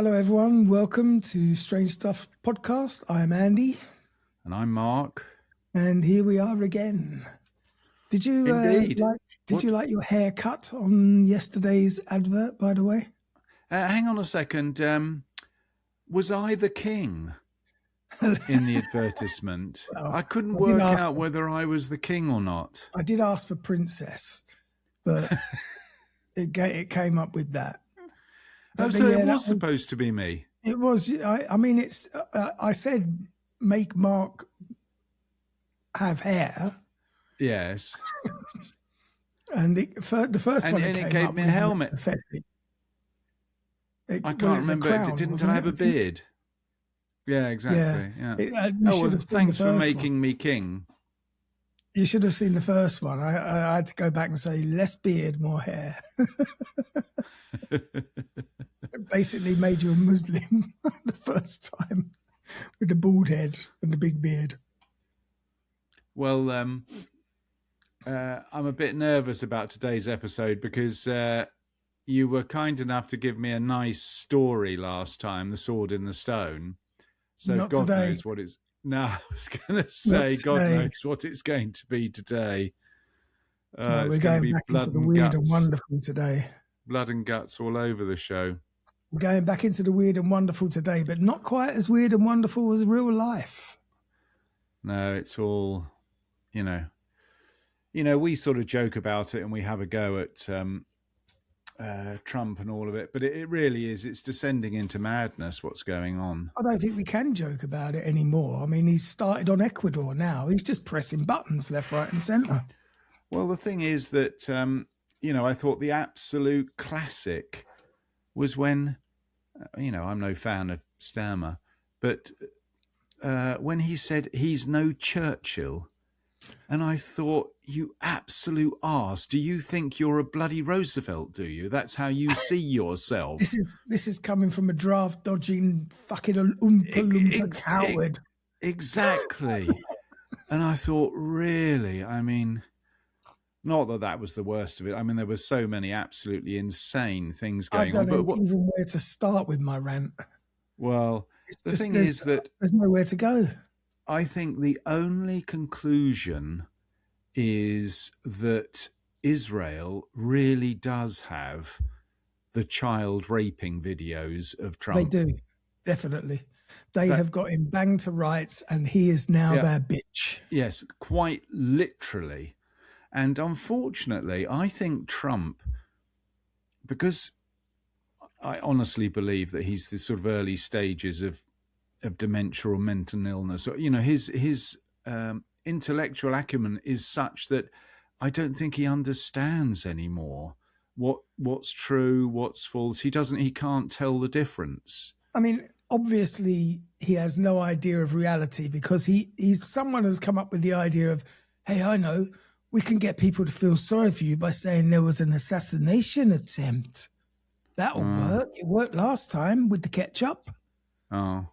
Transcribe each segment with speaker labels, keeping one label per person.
Speaker 1: Hello, everyone. Welcome to Strange Stuff Podcast. I am Andy.
Speaker 2: And I'm Mark.
Speaker 1: And here we are again. Did you like your haircut on yesterday's advert, by the way?
Speaker 2: Hang on a second. Was I the king in the advertisement?
Speaker 1: Well,
Speaker 2: I couldn't work out whether I was the king or not.
Speaker 1: I did ask for princess, but it came up with that.
Speaker 2: Oh, so it was supposed to be me.
Speaker 1: It was. I mean, it's. I said make Mark have hair.
Speaker 2: Yes.
Speaker 1: And the first one,
Speaker 2: and it gave me a helmet. I can't remember. Didn't I have a beard? Yeah, exactly. Yeah. Thanks for making me king.
Speaker 1: You should have seen the first one. I had to go back and say less beard, more hair. It basically made you a Muslim the first time with the bald head and the big beard.
Speaker 2: Well, I'm a bit nervous about today's episode because you were kind enough to give me a nice story last time, The Sword in the Stone. So
Speaker 1: Not
Speaker 2: God
Speaker 1: today.
Speaker 2: knows what it's... No, I was going to say God knows what it's going to be today.
Speaker 1: No, we're going back into the weird and wonderful today.
Speaker 2: Blood and guts all over the show.
Speaker 1: We're going back into the weird and wonderful today, but not quite as weird and wonderful as real life.
Speaker 2: No, it's all, we sort of joke about it and we have a go at Trump and all of it, but it really is, it's descending into madness what's going on.
Speaker 1: I don't think we can joke about it anymore. I mean, he's started on Ecuador now. He's just pressing buttons left, right and centre.
Speaker 2: Well, the thing is that, I thought the absolute classic was when, I'm no fan of Sturmer, but when he said he's no Churchill, and I thought, you absolute arse, do you think you're a bloody Roosevelt, do you? That's how you see yourself.
Speaker 1: This is coming from a draft-dodging fucking Oompa coward.
Speaker 2: Exactly. And I thought, really? I mean... Not that was the worst of it. I mean, there were so many absolutely insane things going on.
Speaker 1: I don't know even where to start with my rant.
Speaker 2: Well, the thing is that...
Speaker 1: There's nowhere to go.
Speaker 2: I think the only conclusion is that Israel really does have the child raping videos of Trump.
Speaker 1: They do, definitely. They have got him banged to rights and he is now their bitch.
Speaker 2: Yes, quite literally. And unfortunately, I think Trump, because I honestly believe that he's the sort of early stages of dementia or mental illness, or, his intellectual acumen is such that I don't think he understands anymore what's true, what's false. He can't tell the difference.
Speaker 1: I mean, obviously, he has no idea of reality because he's someone who's come up with the idea of, hey, I know, we can get people to feel sorry for you by saying there was an assassination attempt. That'll work. It worked last time with the ketchup.
Speaker 2: Oh.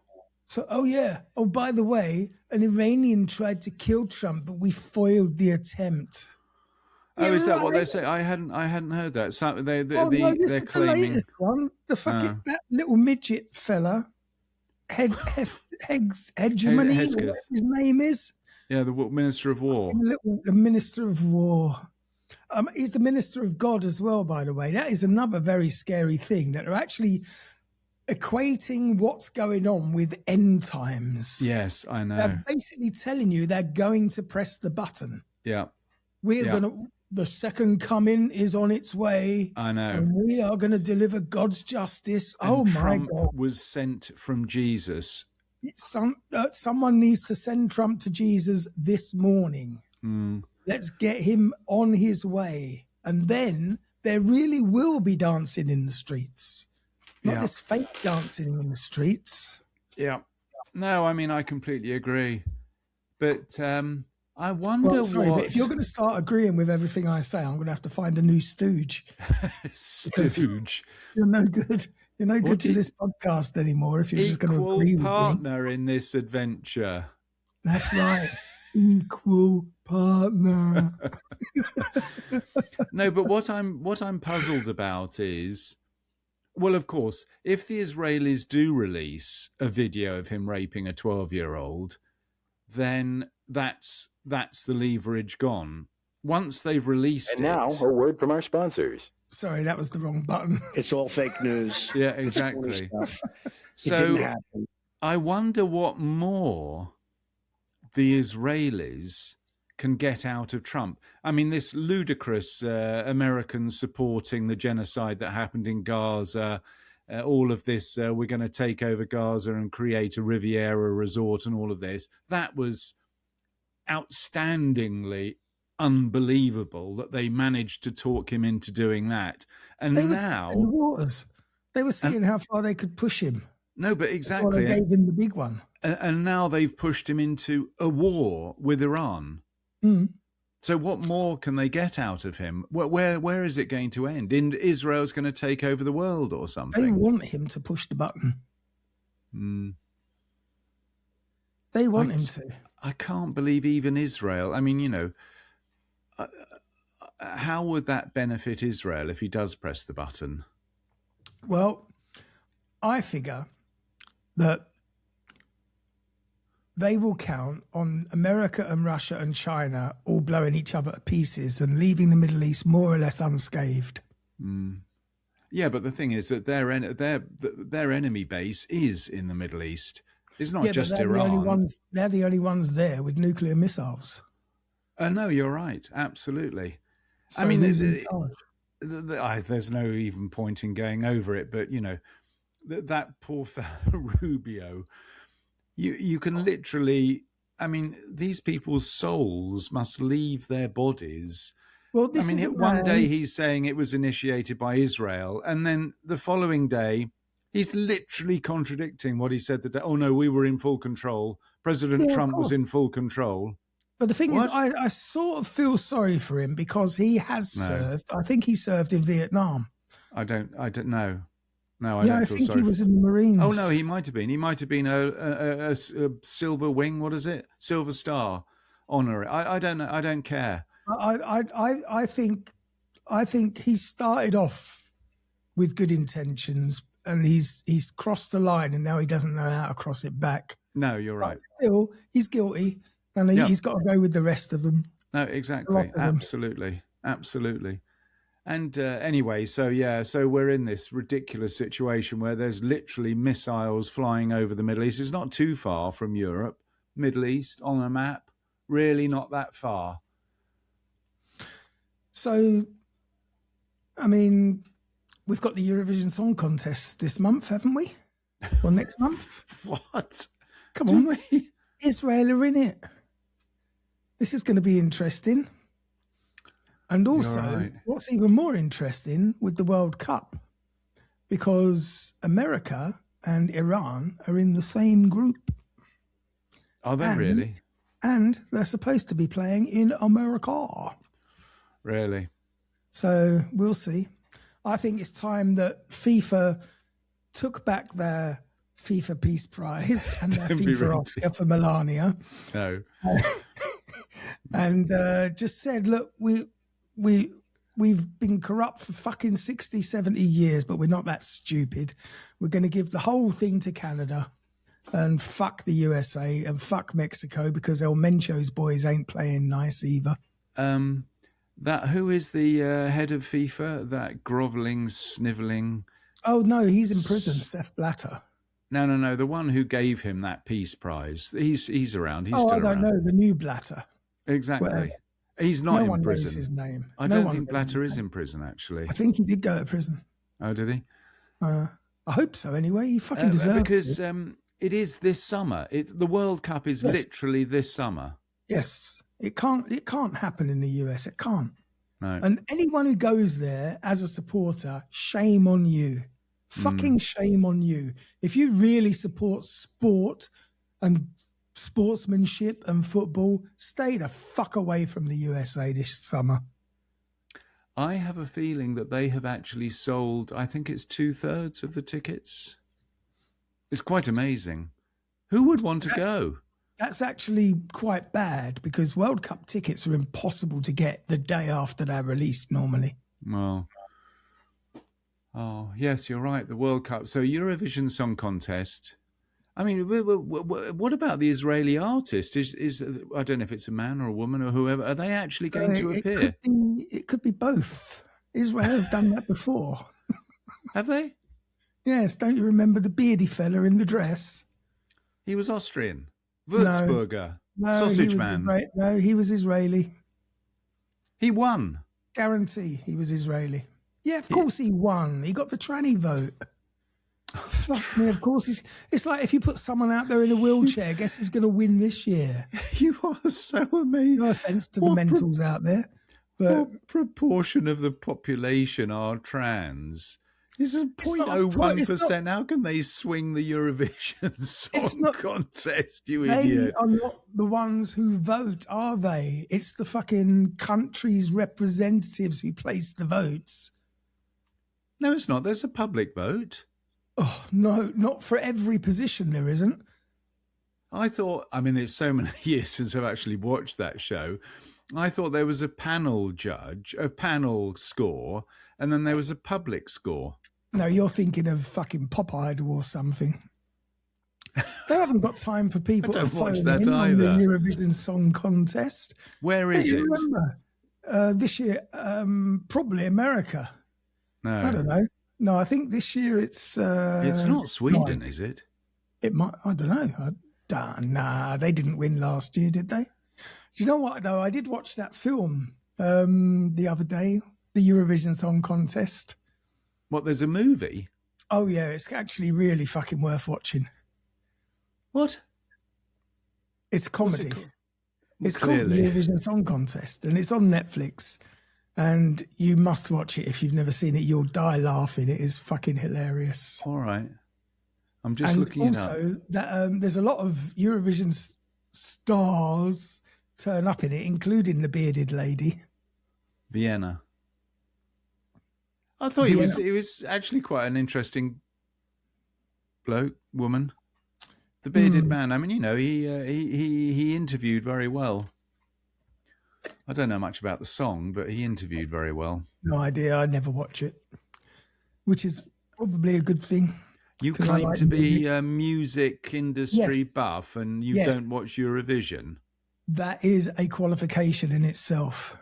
Speaker 1: So, oh, by the way, an Iranian tried to kill Trump, but we foiled the attempt.
Speaker 2: Oh, is that what they say? I hadn't heard that. So they're claiming
Speaker 1: the latest one. The fucking that little midget fella, Hegemony, whatever his name is.
Speaker 2: Yeah, the Minister of War.
Speaker 1: The Minister of War. He's the Minister of God as well, by the way. That is another very scary thing, that are actually equating what's going on with end times.
Speaker 2: Yes, I know.
Speaker 1: They're basically telling you they're going to press the button.
Speaker 2: Yeah.
Speaker 1: The second coming is on its way.
Speaker 2: I know.
Speaker 1: And we are going to deliver God's justice.
Speaker 2: And
Speaker 1: my
Speaker 2: God. Trump was sent from Jesus.
Speaker 1: Someone needs to send Trump to Jesus this morning. Let's get him on his way. And then there really will be dancing in the streets. Not this fake dancing in the streets.
Speaker 2: Yeah. No, I mean, I completely agree. But I wonder
Speaker 1: but if you're going to start agreeing with everything I say, I'm going to have to find a new stooge.
Speaker 2: Stooge?
Speaker 1: You're no good. You're no good to this podcast anymore if you're just going to agree with me.
Speaker 2: Equal partner in this adventure.
Speaker 1: That's right. Equal partner.
Speaker 2: No, but what I'm puzzled about is Well, of course, if the Israelis do release a video of him raping a 12-year-old, then that's the leverage gone. Once they've released
Speaker 3: And now,
Speaker 2: it,
Speaker 3: a word from our sponsors.
Speaker 1: Sorry, that was the wrong button.
Speaker 4: It's all fake news.
Speaker 2: yeah,
Speaker 4: It's phony
Speaker 2: exactly.
Speaker 4: stuff. It
Speaker 2: So
Speaker 4: didn't happen.
Speaker 2: I wonder what more the Israelis can get out of Trump. I mean, this ludicrous Americans supporting the genocide that happened in Gaza, all of this, we're going to take over Gaza and create a Riviera resort and all of this. That was outstandingly unbelievable that they managed to talk him into doing that. And
Speaker 1: They were
Speaker 2: now...
Speaker 1: testing the waters. They were seeing how far they could push him.
Speaker 2: No, but
Speaker 1: Before
Speaker 2: exactly.
Speaker 1: they gave him the big one.
Speaker 2: And now they've pushed him into a war with Iran.
Speaker 1: Mm.
Speaker 2: So what more can they get out of him? Where is it going to end? Israel's going to take over the world or
Speaker 1: They
Speaker 2: something?
Speaker 1: want him to push the button.
Speaker 2: Mm.
Speaker 1: They want him to.
Speaker 2: I can't believe even Israel. I mean, how would that benefit Israel if he does press the button?
Speaker 1: Well, I figure that they will count on America and Russia and China all blowing each other to pieces and leaving the Middle East more or less unscathed.
Speaker 2: Mm. Yeah, but the thing is that their enemy base is in the Middle East. It's not just
Speaker 1: but
Speaker 2: Iran.
Speaker 1: They're the only ones there with nuclear missiles.
Speaker 2: No, you're right. Absolutely.
Speaker 1: So
Speaker 2: I mean,
Speaker 1: who's in charge?
Speaker 2: there's no even point in going over it, but that poor fellow Rubio, you can literally, I mean, these people's souls must leave their bodies.
Speaker 1: Well,
Speaker 2: I mean, one day he's saying it was initiated by Israel, and then the following day he's literally contradicting what he said that day. Oh no, we were in full control. President Trump was in full control.
Speaker 1: But the thing is, I sort of feel sorry for him because he has served. I think he served in Vietnam.
Speaker 2: I don't know. No,
Speaker 1: I think he was in the Marines.
Speaker 2: Oh no, he might have been. He might have been a silver wing. What is it? Silver Star honor. I don't know. I don't care.
Speaker 1: I think he started off with good intentions, and he's crossed the line, and now he doesn't know how to cross it back.
Speaker 2: No, you're right.
Speaker 1: But still, he's guilty, and he's got to go with the rest of them.
Speaker 2: No, exactly. Absolutely. And anyway, so we're in this ridiculous situation where there's literally missiles flying over the Middle East. It's not too far from Europe. Middle East on a map, really not that far.
Speaker 1: So, I mean, we've got the Eurovision Song Contest this month, haven't we? Or next month?
Speaker 2: What?
Speaker 1: Come on. Israel are in it. This is going to be interesting. And also, what's even more interesting with the World Cup, because America and Iran are in the same group.
Speaker 2: Are they really?
Speaker 1: And they're supposed to be playing in America.
Speaker 2: Really?
Speaker 1: So we'll see. I think it's time that FIFA took back their FIFA Peace Prize and their FIFA Oscar for Melania.
Speaker 2: No.
Speaker 1: And just said, look, we've been corrupt for fucking 60, 70 years, but we're not that stupid. We're going to give the whole thing to Canada and fuck the USA and fuck Mexico because El Mencho's boys ain't playing nice either.
Speaker 2: Who is the head of FIFA? That groveling, sniveling.
Speaker 1: Oh no, he's in prison. Sepp Blatter.
Speaker 2: No. The one who gave him that peace prize. He's around. He's still around.
Speaker 1: I don't know. The new Blatter.
Speaker 2: Exactly.
Speaker 1: Whatever.
Speaker 2: He's not in
Speaker 1: knows
Speaker 2: prison.
Speaker 1: His name.
Speaker 2: I don't think Blatter is in prison, actually.
Speaker 1: I think he did go to prison.
Speaker 2: Oh, did he?
Speaker 1: I hope so. Anyway, he fucking deserves
Speaker 2: because
Speaker 1: it.
Speaker 2: It is this summer. The World Cup is literally this summer.
Speaker 1: Yes, it can't happen in the US. It can't.
Speaker 2: No.
Speaker 1: And anyone who goes there as a supporter, shame on you. Fucking shame on you. If you really support sport and sportsmanship and football, stay the fuck away from the USA this summer.
Speaker 2: I have a feeling that they have actually sold, I think it's 2/3 of the tickets. It's quite amazing. Who would want to go?
Speaker 1: That's actually quite bad because World Cup tickets are impossible to get the day after they're released normally.
Speaker 2: Well, Oh, yes, you're right. The World Cup. So Eurovision Song Contest. I mean, what about the Israeli artist? Is I don't know if it's a man or a woman or whoever. Are they actually going to appear?
Speaker 1: It could be both. Israel have done that before.
Speaker 2: Have they?
Speaker 1: Yes, don't you remember the beardy fella in the dress?
Speaker 2: He was Austrian. Würzburger.
Speaker 1: No,
Speaker 2: Sausage man.
Speaker 1: No, he was Israeli.
Speaker 2: He won.
Speaker 1: Guarantee he was Israeli. Yeah, of course he won. He got the tranny vote. Fuck me, of course. It's like if you put someone out there in a wheelchair, guess who's going to win this year?
Speaker 2: You are so amazing.
Speaker 1: No offence to the mentals out there. But
Speaker 2: what proportion of the population are trans? This is 0.01%. How can they swing the Eurovision Song Contest, you idiot?
Speaker 1: They are not the ones who vote, are they? It's the fucking country's representatives who place the votes.
Speaker 2: No, it's not. There's a public vote.
Speaker 1: Oh, no, not for every position there isn't.
Speaker 2: I thought, I mean, it's so many years since I've actually watched that show. I thought there was a panel score, and then there was a public score.
Speaker 1: No, you're thinking of fucking Pop Idol or something. They haven't got time for people to phone in on the Eurovision Song Contest.
Speaker 2: Where is it?
Speaker 1: Remember, this year, probably America.
Speaker 2: No,
Speaker 1: I don't know. No, I think this year it's
Speaker 2: not Sweden, is it?
Speaker 1: It might. I don't know. Nah, they didn't win last year, did they? Do you know what, though? I did watch that film the other day, the Eurovision Song Contest.
Speaker 2: What, there's a movie?
Speaker 1: Oh, yeah, it's actually really fucking worth watching.
Speaker 2: What?
Speaker 1: It's a comedy. It's called the Eurovision Song Contest, and it's on Netflix. And you must watch it if you've never seen it. You'll die laughing. It is fucking hilarious.
Speaker 2: All right. I'm just looking it up.
Speaker 1: Also, there's a lot of Eurovision stars turn up in it, including the bearded lady.
Speaker 2: Vienna. I thought it was actually quite an interesting woman. The bearded man. I mean, you know, he interviewed very well. I don't know much about the song, but he interviewed very well.
Speaker 1: No idea. I never watch it, which is probably a good thing.
Speaker 2: You claim to be a music industry buff, and you don't watch Eurovision. That
Speaker 1: is a qualification in itself.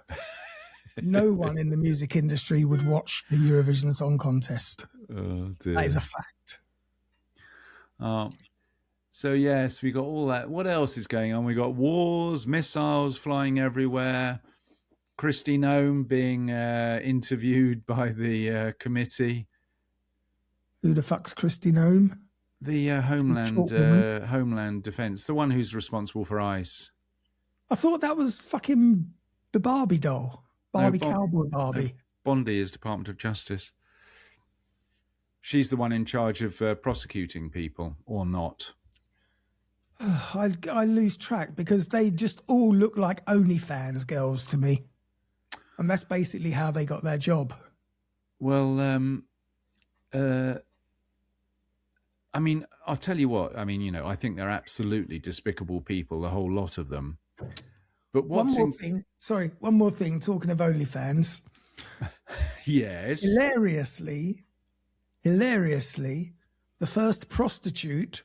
Speaker 1: No one in the music industry would watch the Eurovision Song Contest.
Speaker 2: Oh, dear.
Speaker 1: That is a fact.
Speaker 2: So, yes, we got all that. What else is going on? We got wars, missiles flying everywhere. Kristi Noem being interviewed by the committee.
Speaker 1: Who the fuck's Kristi Noem?
Speaker 2: The Homeland Defense, the one who's responsible for ICE.
Speaker 1: I thought that was fucking the Barbie doll. Cowboy Barbie.
Speaker 2: Bondi is Department of Justice. She's the one in charge of prosecuting people, or not.
Speaker 1: I lose track because they just all look like OnlyFans girls to me. And that's basically how they got their job.
Speaker 2: Well, I mean, I'll tell you what. I mean, you know, I think they're absolutely despicable people, the whole lot of them. But one more thing, talking of OnlyFans. Yes.
Speaker 1: Hilariously, the first prostitute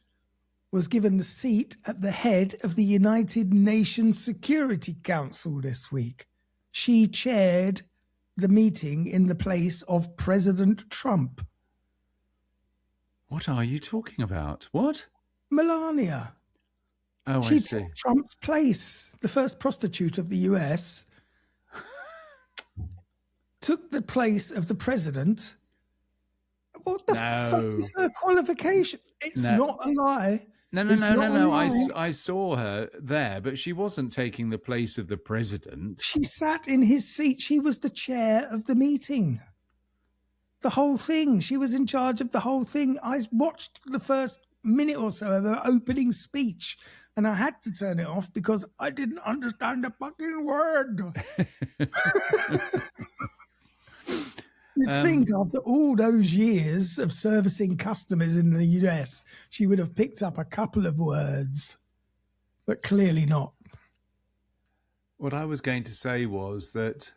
Speaker 1: was given the seat at the head of the United Nations Security Council this week. She chaired the meeting in the place of President Trump.
Speaker 2: What are you talking about? What?
Speaker 1: Melania.
Speaker 2: Oh,
Speaker 1: she
Speaker 2: I see.
Speaker 1: Took Trump's place. The first prostitute of the US took the place of the president. What the fuck is her qualification? It's not a lie.
Speaker 2: No. I saw her there, but she wasn't taking the place of the president.
Speaker 1: She sat in his seat. She was the chair of the meeting. The whole thing. She was in charge of the whole thing. I watched the first minute or so of her opening speech, and I had to turn it off because I didn't understand a fucking word. You'd think after all those years of servicing customers in the US, she would have picked up a couple of words, but clearly not.
Speaker 2: What I was going to say was that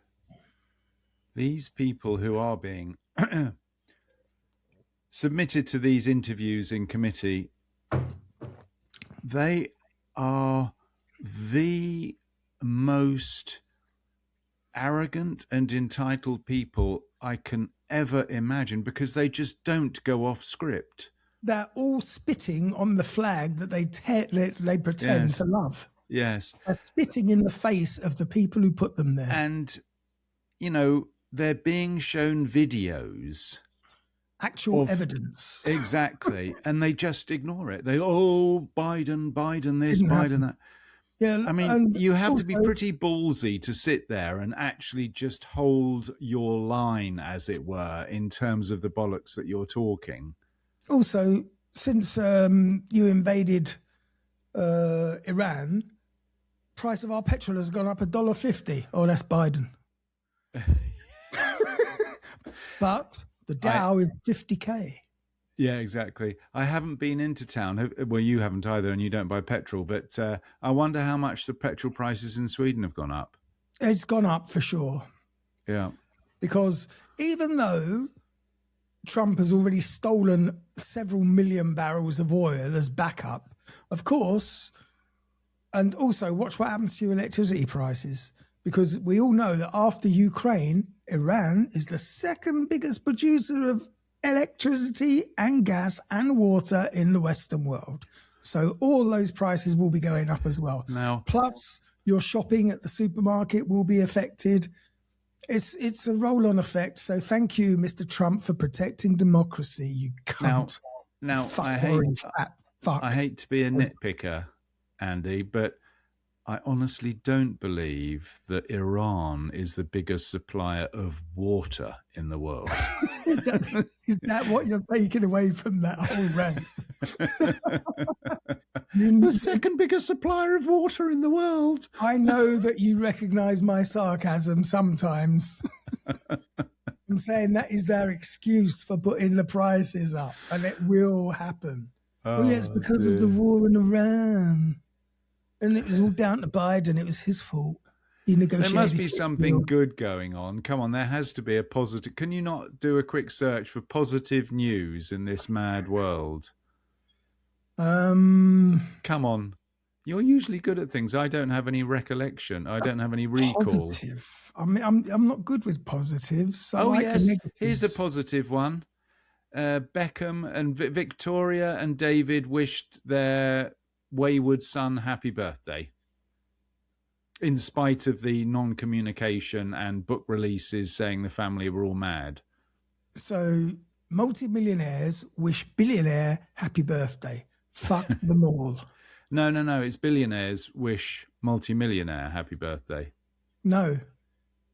Speaker 2: these people who are being submitted to these interviews in committee, they are the most arrogant and entitled people I can ever imagine, because they just don't go off script.
Speaker 1: They're all spitting on the flag that they pretend
Speaker 2: Yes.
Speaker 1: to love.
Speaker 2: Yes.
Speaker 1: They're spitting in the face of the people who put them there.
Speaker 2: And, you know, they're being shown videos.
Speaker 1: Actual evidence.
Speaker 2: Exactly. And they just ignore it. They, Biden this,
Speaker 1: Didn't
Speaker 2: Biden
Speaker 1: happen.
Speaker 2: that.
Speaker 1: Yeah,
Speaker 2: I mean, you have to be pretty ballsy to sit there and actually just hold your line, as it were, in terms of the bollocks that you're talking.
Speaker 1: Also, since you invaded Iran, price of our petrol has gone up $1.50. Oh, that's Biden. But the Dow is 50K.
Speaker 2: Yeah, exactly. I haven't been into town. Well, you haven't either, and you don't buy petrol. But I wonder how much the petrol prices in Sweden have gone up.
Speaker 1: It's gone up for sure.
Speaker 2: Yeah.
Speaker 1: Because even though Trump has already stolen several million barrels of oil as backup, of course, and also watch what happens to your electricity prices. Because we all know that after Ukraine, Iran is the second biggest producer of electricity and gas and water in the Western world. So all those prices will be going up as well.
Speaker 2: Now,
Speaker 1: plus your shopping at the supermarket will be affected. It's a roll-on effect. So thank you, Mr. Trump, for protecting democracy. You cunt.
Speaker 2: Now I hate to be a nitpicker, Andy, but I honestly don't believe that Iran is the biggest supplier of water in the world.
Speaker 1: Is that what you're taking away from that whole rant?
Speaker 2: The second biggest supplier of water in the world.
Speaker 1: I know that you recognise my sarcasm sometimes. I'm saying that is their excuse for putting the prices up, and it will happen. Oh yeah, it's because of the war in Iran. And it was all down to Biden. It was his fault. He negotiated.
Speaker 2: There must be something good going on. Come on, there has to be a positive. Can you not do a quick search for positive news in this mad world? Come on. You're usually good at things. I don't have any recollection. I don't have any recall.
Speaker 1: Positive. I mean, I'm not good with positives.
Speaker 2: Yes. Here's a positive one. Beckham and Victoria and David wished their wayward son happy birthday, in spite of the non-communication and book releases saying the family were all mad.
Speaker 1: So multi-millionaires wish billionaire happy birthday. Fuck them all.
Speaker 2: No. It's billionaires wish multi-millionaire happy birthday.
Speaker 1: No.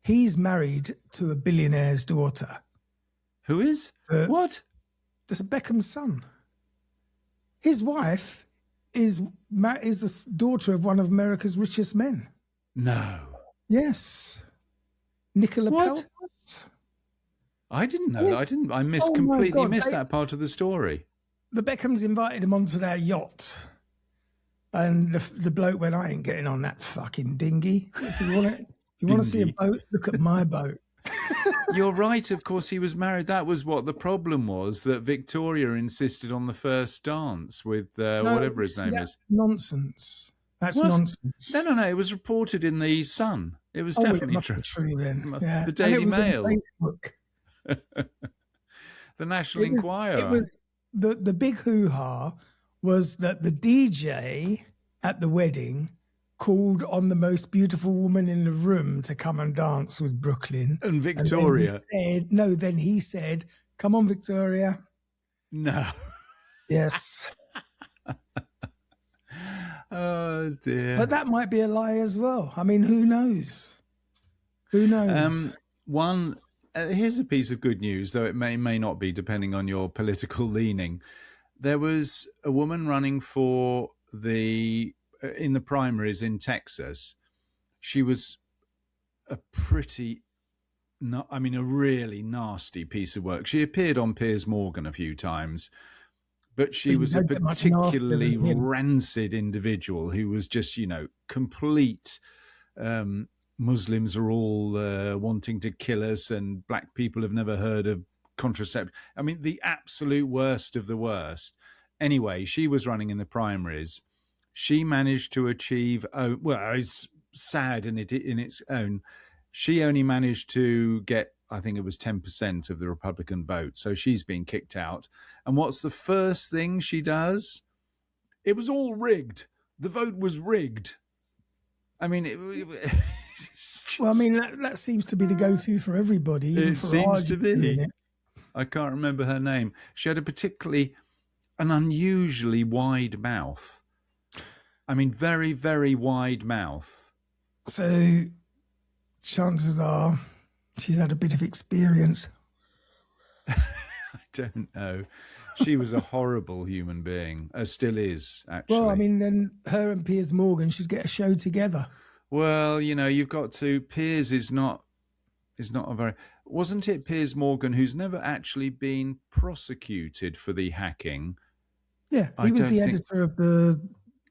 Speaker 1: He's married to a billionaire's daughter.
Speaker 2: Who is? What?
Speaker 1: That's Beckham's son. His wife is the daughter of one of America's richest men.
Speaker 2: No.
Speaker 1: Yes. Nicola Peltz.
Speaker 2: I didn't know that. I completely missed that part of the story.
Speaker 1: The Beckhams invited him onto their yacht. And the bloke went, I ain't getting on that fucking dinghy. If you want to see a boat, look at my boat.
Speaker 2: You're right. Of course, he was married. That was what the problem was, that Victoria insisted on the first dance with whatever his name is.
Speaker 1: Nonsense. That's nonsense.
Speaker 2: No. It was reported in the Sun. It was definitely true
Speaker 1: then. Yeah.
Speaker 2: The Daily Mail.
Speaker 1: The
Speaker 2: National Enquirer.
Speaker 1: It was the big hoo-ha was that the DJ at the wedding called on the most beautiful woman in the room to come and dance with Brooklyn.
Speaker 2: And Victoria.
Speaker 1: Then he said, come on, Victoria.
Speaker 2: No.
Speaker 1: Yes.
Speaker 2: Oh, dear.
Speaker 1: But that might be a lie as well. I mean, who knows? Who knows?
Speaker 2: Here's a piece of good news, though it may not be, depending on your political leaning. There was a woman running for in the primaries in Texas. She was a really nasty piece of work. She appeared on Piers Morgan a few times, but she was a particularly rancid individual who was just, complete. Muslims are all wanting to kill us, and black people have never heard of contraceptive. I mean, the absolute worst of the worst. Anyway, she was running in the primaries. She managed to achieve, well, it's sad in its own. She only managed to get, I think it was 10% of the Republican vote. So she's been kicked out. And what's the first thing she does? It was all rigged. The vote was rigged. I mean,
Speaker 1: well, I mean, that seems to be the go-to for everybody.
Speaker 2: It seems to be. I can't remember her name. She had an unusually wide mouth. I mean, very, very wide mouth.
Speaker 1: So chances are she's had a bit of experience.
Speaker 2: I don't know. She was a horrible human being, still is, actually.
Speaker 1: Well, I mean, then her and Piers Morgan should get a show together.
Speaker 2: Well, you've got to. Piers is not a very. Wasn't it Piers Morgan who's never actually been prosecuted for the hacking?
Speaker 1: Yeah, he was the editor of the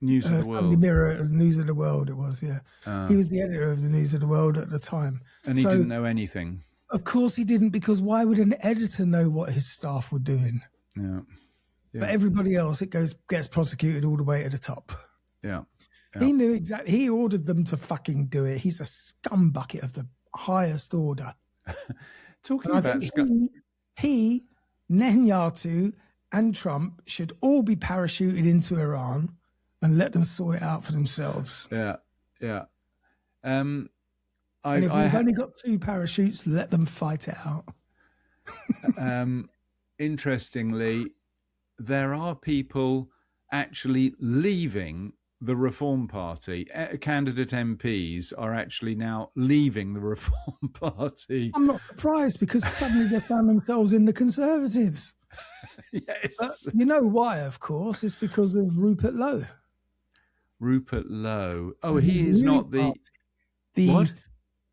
Speaker 2: News of the World.
Speaker 1: Mirror, News of the World. It was, yeah. He was the editor of the News of the World at the time,
Speaker 2: and he didn't know anything.
Speaker 1: Of course, he didn't, because why would an editor know what his staff were doing?
Speaker 2: Yeah.
Speaker 1: But everybody else, gets prosecuted all the way to the top.
Speaker 2: Yeah.
Speaker 1: He knew exactly. He ordered them to fucking do it. He's a scumbucket of the highest order.
Speaker 2: Talking about
Speaker 1: he, Netanyahu, and Trump should all be parachuted into Iran and let them sort it out for themselves.
Speaker 2: Yeah.
Speaker 1: And if we've only got 2 parachutes, let them fight it out.
Speaker 2: Interestingly, there are people actually leaving the Reform Party. Candidate MPs are actually now leaving the Reform Party.
Speaker 1: I'm not surprised, because suddenly they found themselves in the Conservatives.
Speaker 2: Yes.
Speaker 1: You know why, of course? It's because of Rupert Lowe.
Speaker 2: Rupert Lowe. Oh, he is not the
Speaker 1: what?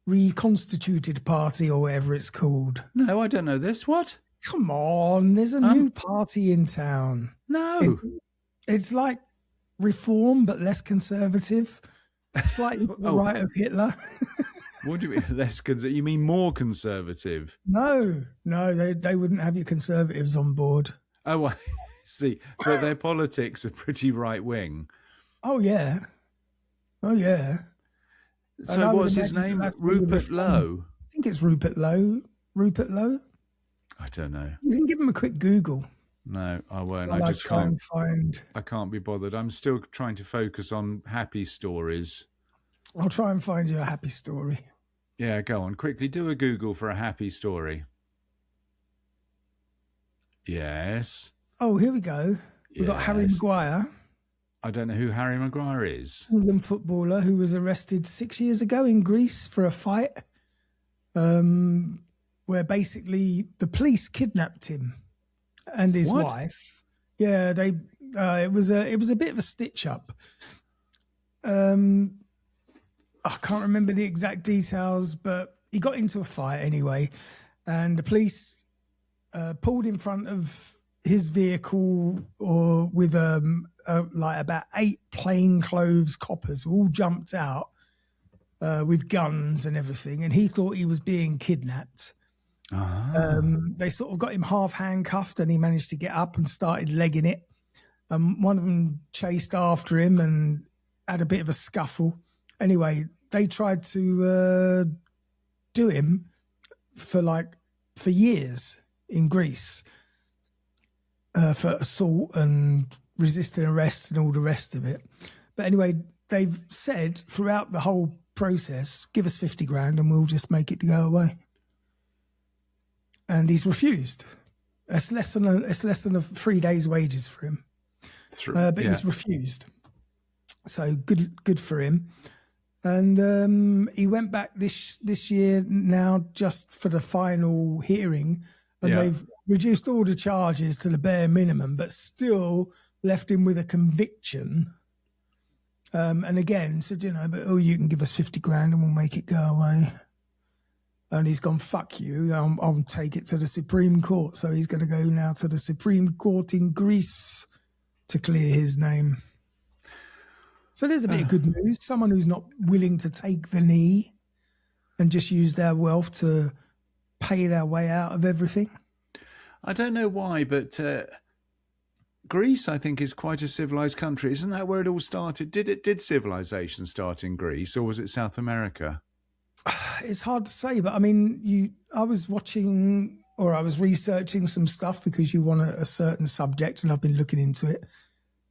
Speaker 1: Reconstituted Party, or whatever it's called.
Speaker 2: No, I don't know this. What?
Speaker 1: Come on, there's a new party in town.
Speaker 2: No.
Speaker 1: It's like Reform, but less conservative. Slightly to the right of Hitler.
Speaker 2: What do you mean less conservative? You mean more conservative?
Speaker 1: No, they wouldn't have your conservatives on board.
Speaker 2: Oh, I see. But their politics are pretty right-wing.
Speaker 1: Oh, yeah.
Speaker 2: So what's his name? Rupert Lowe?
Speaker 1: I think it's Rupert Lowe. Rupert Lowe?
Speaker 2: I don't know.
Speaker 1: You can give him a quick Google.
Speaker 2: No, I won't.
Speaker 1: I just can't find.
Speaker 2: I can't be bothered. I'm still trying to focus on happy stories.
Speaker 1: I'll try and find you a happy story.
Speaker 2: Yeah, go on. Quickly, do a Google for a happy story. Yes.
Speaker 1: Oh, here we go. We've got Harry Maguire.
Speaker 2: I don't know who Harry Maguire is.
Speaker 1: England footballer who was arrested 6 years ago in Greece for a fight, where basically the police kidnapped him and his wife. Yeah, it was a bit of a stitch up. I can't remember the exact details, but he got into a fight anyway, and the police pulled in front of his vehicle, or with like about 8 plainclothes coppers who all jumped out with guns and everything, and he thought he was being kidnapped. They sort of got him half handcuffed, and he managed to get up and started legging it. One of them chased after him and had a bit of a scuffle. Anyway, they tried to do him for years in Greece for assault and resisting arrest and all the rest of it. But anyway, they've said throughout the whole process, give us 50 grand and we'll just make it to go away. And he's refused. It's less than a 3 days' wages for him. But he's refused. So good for him. And he went back this year now just for the final hearing, and they've reduced all the charges to the bare minimum, but still left him with a conviction. And again said, you can give us 50 grand and we'll make it go away. And he's gone, fuck you, I'll take it to the Supreme Court. So he's going to go now to the Supreme Court in Greece to clear his name. So there's a bit of good news. Someone who's not willing to take the knee and just use their wealth to pay their way out of everything.
Speaker 2: I don't know why, but Greece, I think, is quite a civilized country. Isn't that where it all started? Did civilization start in Greece, or was it South America?
Speaker 1: It's hard to say, but I mean, I was watching or I was researching some stuff because you want a certain subject, and I've been looking into it.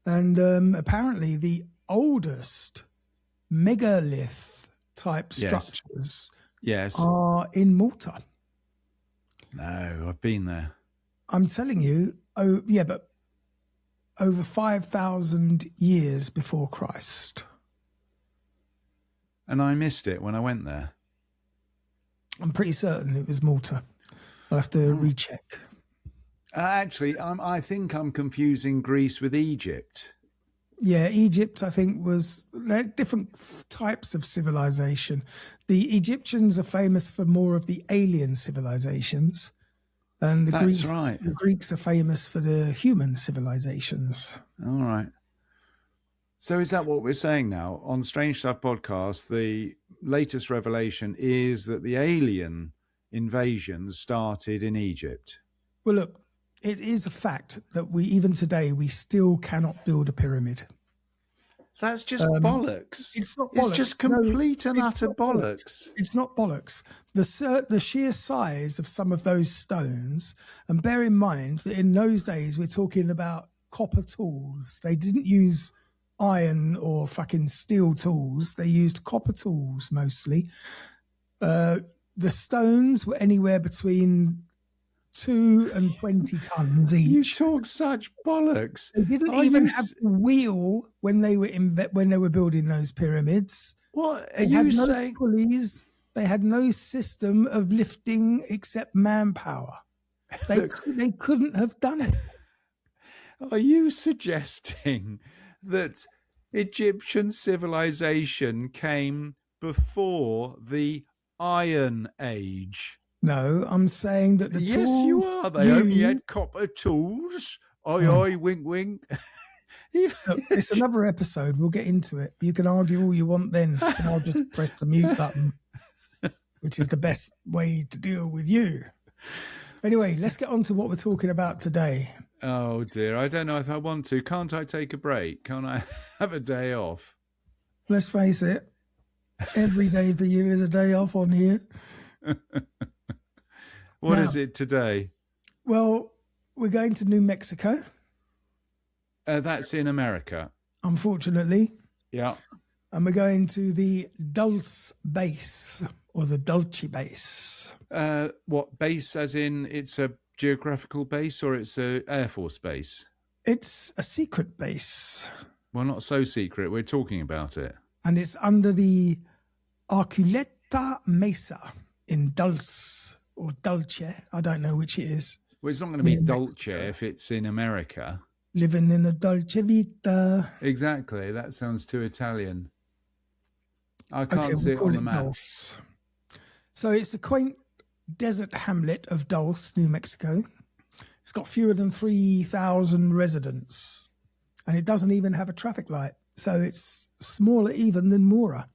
Speaker 1: And apparently, the oldest megalith type structures
Speaker 2: Yes.
Speaker 1: are in Malta.
Speaker 2: No, I've been there.
Speaker 1: I'm telling you, but over 5,000 years before Christ.
Speaker 2: And I missed it when I went there.
Speaker 1: I'm pretty certain it was Malta. I'll have to recheck.
Speaker 2: Actually, I think I'm confusing Greece with Egypt.
Speaker 1: Yeah, Egypt, I think, was different types of civilization. The Egyptians are famous for more of the alien civilizations. And the Greeks are famous for the human civilizations.
Speaker 2: All right. So is that what we're saying now? On Strange Stuff podcast, the latest revelation is that the alien invasions started in Egypt.
Speaker 1: Well, look, it is a fact that even today, we still cannot build a pyramid.
Speaker 2: That's just bollocks.
Speaker 1: It's not bollocks.
Speaker 2: It's just complete and utter bollocks.
Speaker 1: It's not bollocks. The sheer size of some of those stones, and bear in mind that in those days, we're talking about copper tools. They didn't use iron or fucking steel tools. They used copper tools mostly. The stones were anywhere between 2 and 20 tons each.
Speaker 2: You talk such bollocks.
Speaker 1: They didn't even have a wheel when they were building those pyramids.
Speaker 2: What are
Speaker 1: they
Speaker 2: you
Speaker 1: had no
Speaker 2: saying?
Speaker 1: Pulleys. They had no system of lifting except manpower. They couldn't have done it.
Speaker 2: Are you suggesting that Egyptian civilization came before the Iron Age?
Speaker 1: No, I'm saying that the tools...
Speaker 2: Yes, you are. They only had copper tools. Oi, oi, wink, wink.
Speaker 1: Look, it's another episode. We'll get into it. You can argue all you want then, and I'll just press the mute button, which is the best way to deal with you. Anyway, let's get on to what we're talking about today.
Speaker 2: Oh, dear. I don't know if I want to. Can't I take a break? Can't I have a day off?
Speaker 1: Let's face it. Every day for you is a day off on here.
Speaker 2: What is it today?
Speaker 1: Well, we're going to New Mexico.
Speaker 2: That's in America.
Speaker 1: Unfortunately.
Speaker 2: Yeah.
Speaker 1: And we're going to the Dulce Base, or the Dulce Base.
Speaker 2: What, base as in it's a geographical base or it's a Air Force base?
Speaker 1: It's a secret base.
Speaker 2: Well, not so secret. We're talking about it.
Speaker 1: And it's under the Arculeta Mesa in Dulce, or Dulce. I don't know which it is.
Speaker 2: Well, it's not going to be Dulce if it's in America.
Speaker 1: Living in a Dolce Vita.
Speaker 2: Exactly. That sounds too Italian. I can't see it on the map.
Speaker 1: Dulce. So it's a quaint desert hamlet of Dulce, New Mexico. It's got fewer than 3,000 residents. And it doesn't even have a traffic light. So it's smaller even than Mora.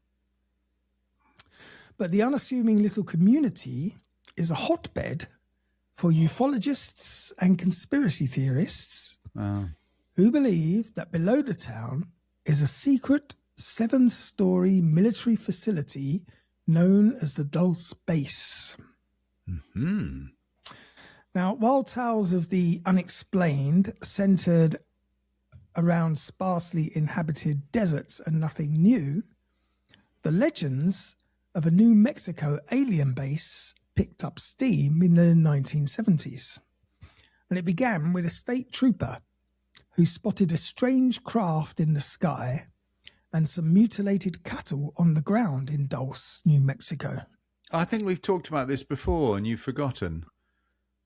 Speaker 1: But the unassuming little community is a hotbed for ufologists and conspiracy theorists who believe that below the town is a secret 7-story military facility known as the Dulce Base.
Speaker 2: Mm-hmm.
Speaker 1: Now, while tales of the unexplained centered around sparsely inhabited deserts and nothing new, the legends of a New Mexico alien base picked up steam in the 1970s. And it began with a state trooper who spotted a strange craft in the sky and some mutilated cattle on the ground in Dulce, New Mexico.
Speaker 2: I think we've talked about this before and you've forgotten.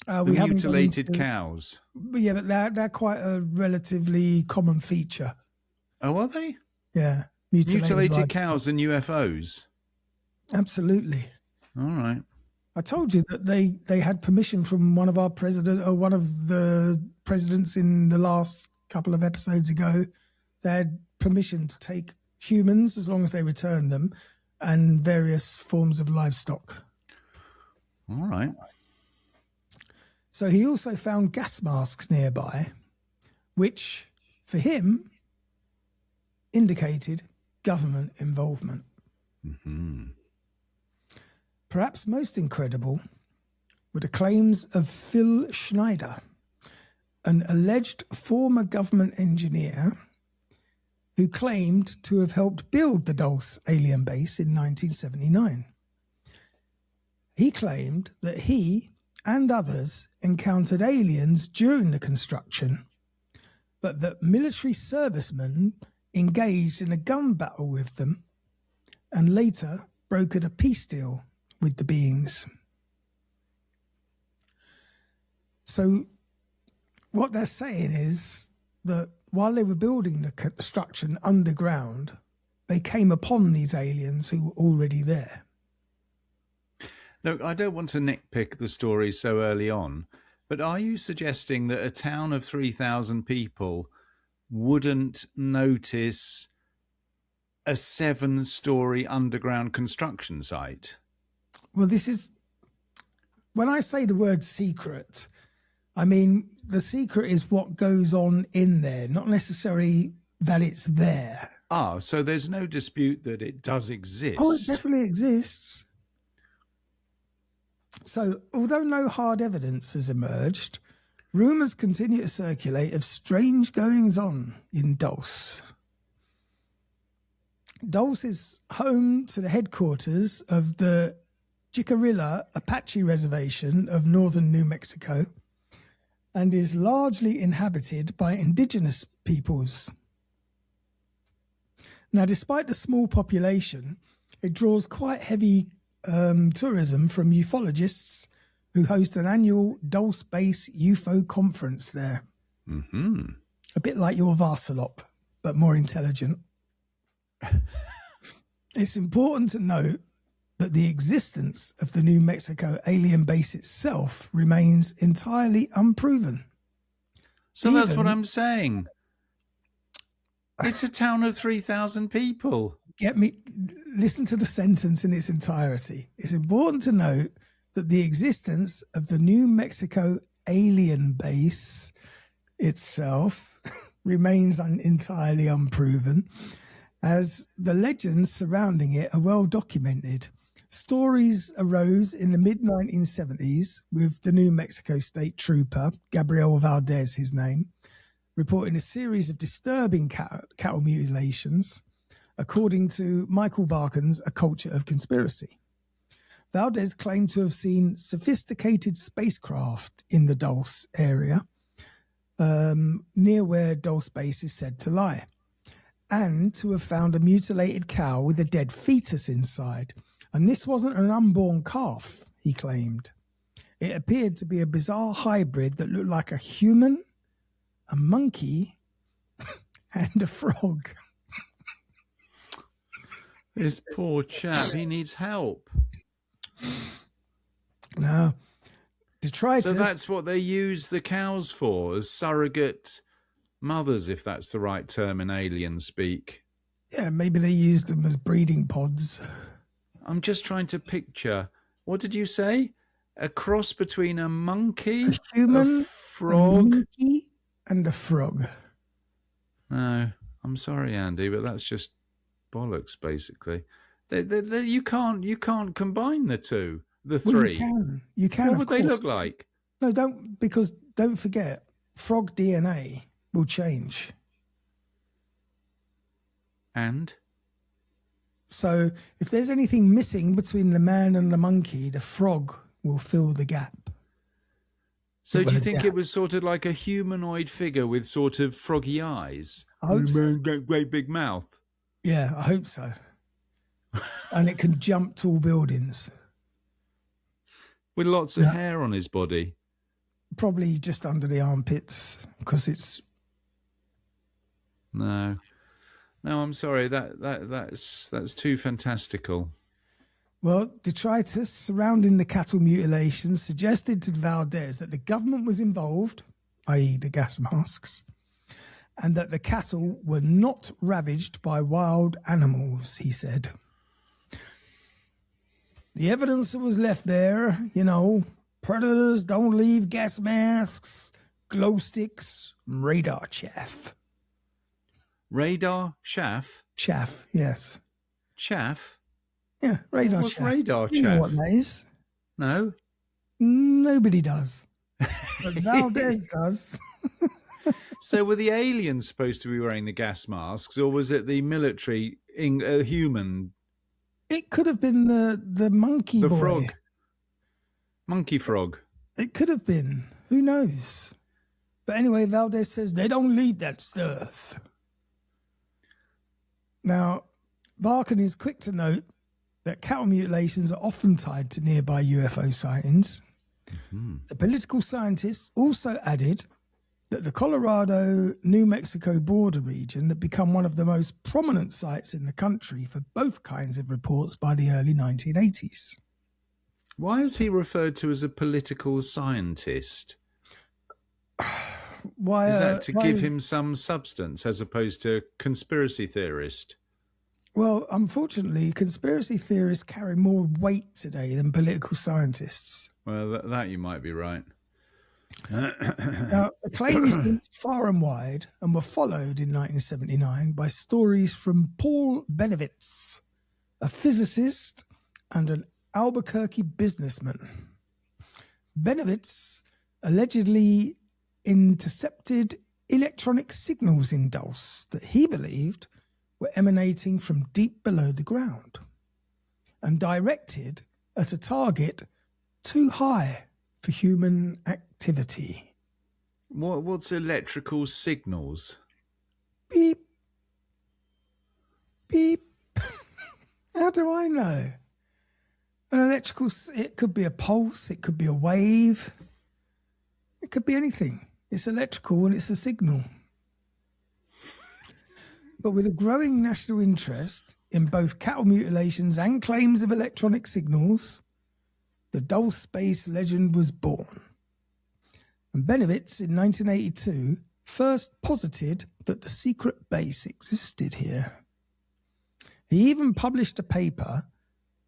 Speaker 1: The
Speaker 2: mutilated cows.
Speaker 1: Yeah, but they're quite a relatively common feature.
Speaker 2: Oh, are they?
Speaker 1: Yeah.
Speaker 2: Mutilated cows and UFOs?
Speaker 1: Absolutely.
Speaker 2: All right.
Speaker 1: I told you that they had permission from one of the presidents in the last couple of episodes ago. They had permission to take humans as long as they return them and various forms of livestock.
Speaker 2: All right.
Speaker 1: So he also found gas masks nearby, which, for him, indicated government involvement.
Speaker 2: Mm-hmm.
Speaker 1: Perhaps most incredible were the claims of Phil Schneider, an alleged former government engineer who claimed to have helped build the Dulce alien base in 1979. He claimed that he and others encountered aliens during the construction, but that military servicemen engaged in a gun battle with them and later brokered a peace deal with the beings. So what they're saying is that while they were building the construction underground, they came upon these aliens who were already there.
Speaker 2: Look, I don't want to nitpick the story so early on, but are you suggesting that a town of 3,000 people wouldn't notice a 7-story underground construction site?
Speaker 1: Well, this is, when I say the word secret, I mean the secret is what goes on in there, not necessarily that it's there.
Speaker 2: Ah, so there's no dispute that it does exist.
Speaker 1: Oh, it definitely exists. So, although no hard evidence has emerged, rumours continue to circulate of strange goings-on in Dulce. Dulce is home to the headquarters of the Jicarilla Apache Reservation of northern New Mexico and is largely inhabited by indigenous peoples. Now, despite the small population, it draws quite heavy tourism from ufologists who host an annual Dulce Base UFO conference there.
Speaker 2: Mm-hmm.
Speaker 1: A bit like your Varsalop, but more intelligent. It's important to note that the existence of the New Mexico alien base itself remains entirely unproven.
Speaker 2: So that's what I'm saying. It's a town of 3,000 people.
Speaker 1: Listen to the sentence in its entirety. It's important to note that the existence of the New Mexico alien base itself remains entirely unproven, as the legends surrounding it are well documented. Stories arose in the mid-1970s with the New Mexico State Trooper, Gabriel Valdez, his name, reporting a series of disturbing cattle mutilations, according to Michael Barkan's A Culture of Conspiracy. Valdez claimed to have seen sophisticated spacecraft in the Dulce area, near where Dulce Base is said to lie, and to have found a mutilated cow with a dead fetus inside. And this wasn't an unborn calf, he claimed. It appeared to be a bizarre hybrid that looked like a human, a monkey, and a frog.
Speaker 2: This poor chap, he needs help.
Speaker 1: No. Detritus.
Speaker 2: So that's what they use the cows for, as surrogate mothers, if that's the right term in alien speak.
Speaker 1: Yeah, maybe they used them as breeding pods.
Speaker 2: I'm just trying to picture, what did you say? A cross between a monkey,
Speaker 1: a human,
Speaker 2: a frog,
Speaker 1: a monkey, and a frog.
Speaker 2: No, I'm sorry, Andy, but that's just bollocks, basically. You can't combine the two, the three.
Speaker 1: Well, you can.
Speaker 2: What would they look like?
Speaker 1: No, don't forget, frog DNA will change.
Speaker 2: And?
Speaker 1: So if there's anything missing between the man and the monkey, the frog will fill the gap.
Speaker 2: So do you think it was sort of like a humanoid figure with sort of froggy eyes?
Speaker 1: I hope so.
Speaker 2: Great big mouth.
Speaker 1: Yeah, I hope so. And it can jump tall buildings.
Speaker 2: With lots of hair on his body.
Speaker 1: Probably just under the armpits, because it's...
Speaker 2: No, I'm sorry. That's too fantastical.
Speaker 1: Well, detritus surrounding the cattle mutilations suggested to Valdez that the government was involved, i.e. the gas masks, and that the cattle were not ravaged by wild animals, he said. The evidence that was left there, predators don't leave gas masks, glow sticks, radar chaff.
Speaker 2: Radar chaff?
Speaker 1: Chaff, yes.
Speaker 2: Chaff?
Speaker 1: Yeah, radar
Speaker 2: What's
Speaker 1: chaff.
Speaker 2: radar
Speaker 1: You know
Speaker 2: chaff?
Speaker 1: what that is?
Speaker 2: No.
Speaker 1: Nobody does. But Valdez does.
Speaker 2: So were the aliens supposed to be wearing the gas masks, or was it the military human?
Speaker 1: It could have been the monkey
Speaker 2: The
Speaker 1: boy.
Speaker 2: frog. Monkey frog.
Speaker 1: It could have been. Who knows? But anyway, Valdez says they don't leave that stuff. Now, Barkin is quick to note that cattle mutilations are often tied to nearby UFO sightings. Mm-hmm. The political scientists also added that the Colorado-New Mexico border region had become one of the most prominent sites in the country for both kinds of reports by the early 1980s.
Speaker 2: Why is he referred to as a political scientist?
Speaker 1: Why
Speaker 2: is that to give him some substance as opposed to conspiracy theorist?
Speaker 1: Well, unfortunately, conspiracy theorists carry more weight today than political scientists.
Speaker 2: Well, that you might be right.
Speaker 1: Now, the claims went far and wide and were followed in 1979 by stories from Paul Benevitz, a physicist and an Albuquerque businessman. Benevitz allegedly intercepted electronic signals in Dulce that he believed were emanating from deep below the ground and directed at a target too high for human activity.
Speaker 2: What's electrical signals?
Speaker 1: Beep. Beep. How do I know? An electrical, it could be a pulse, it could be a wave, it could be anything. It's electrical and it's a signal. But with a growing national interest in both cattle mutilations and claims of electronic signals, the Dulce Base legend was born. And Benevitz in 1982 first posited that the secret base existed here. He even published a paper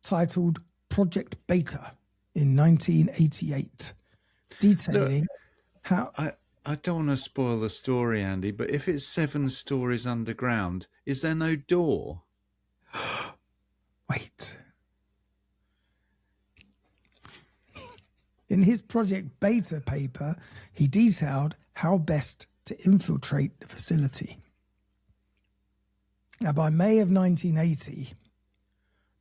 Speaker 1: titled Project Beta in 1988, detailing how...
Speaker 2: I don't want to spoil the story, Andy, but if it's 7 stories underground, is there no door?
Speaker 1: Wait. In his Project Beta paper, he detailed how best to infiltrate the facility. Now, by May of 1980,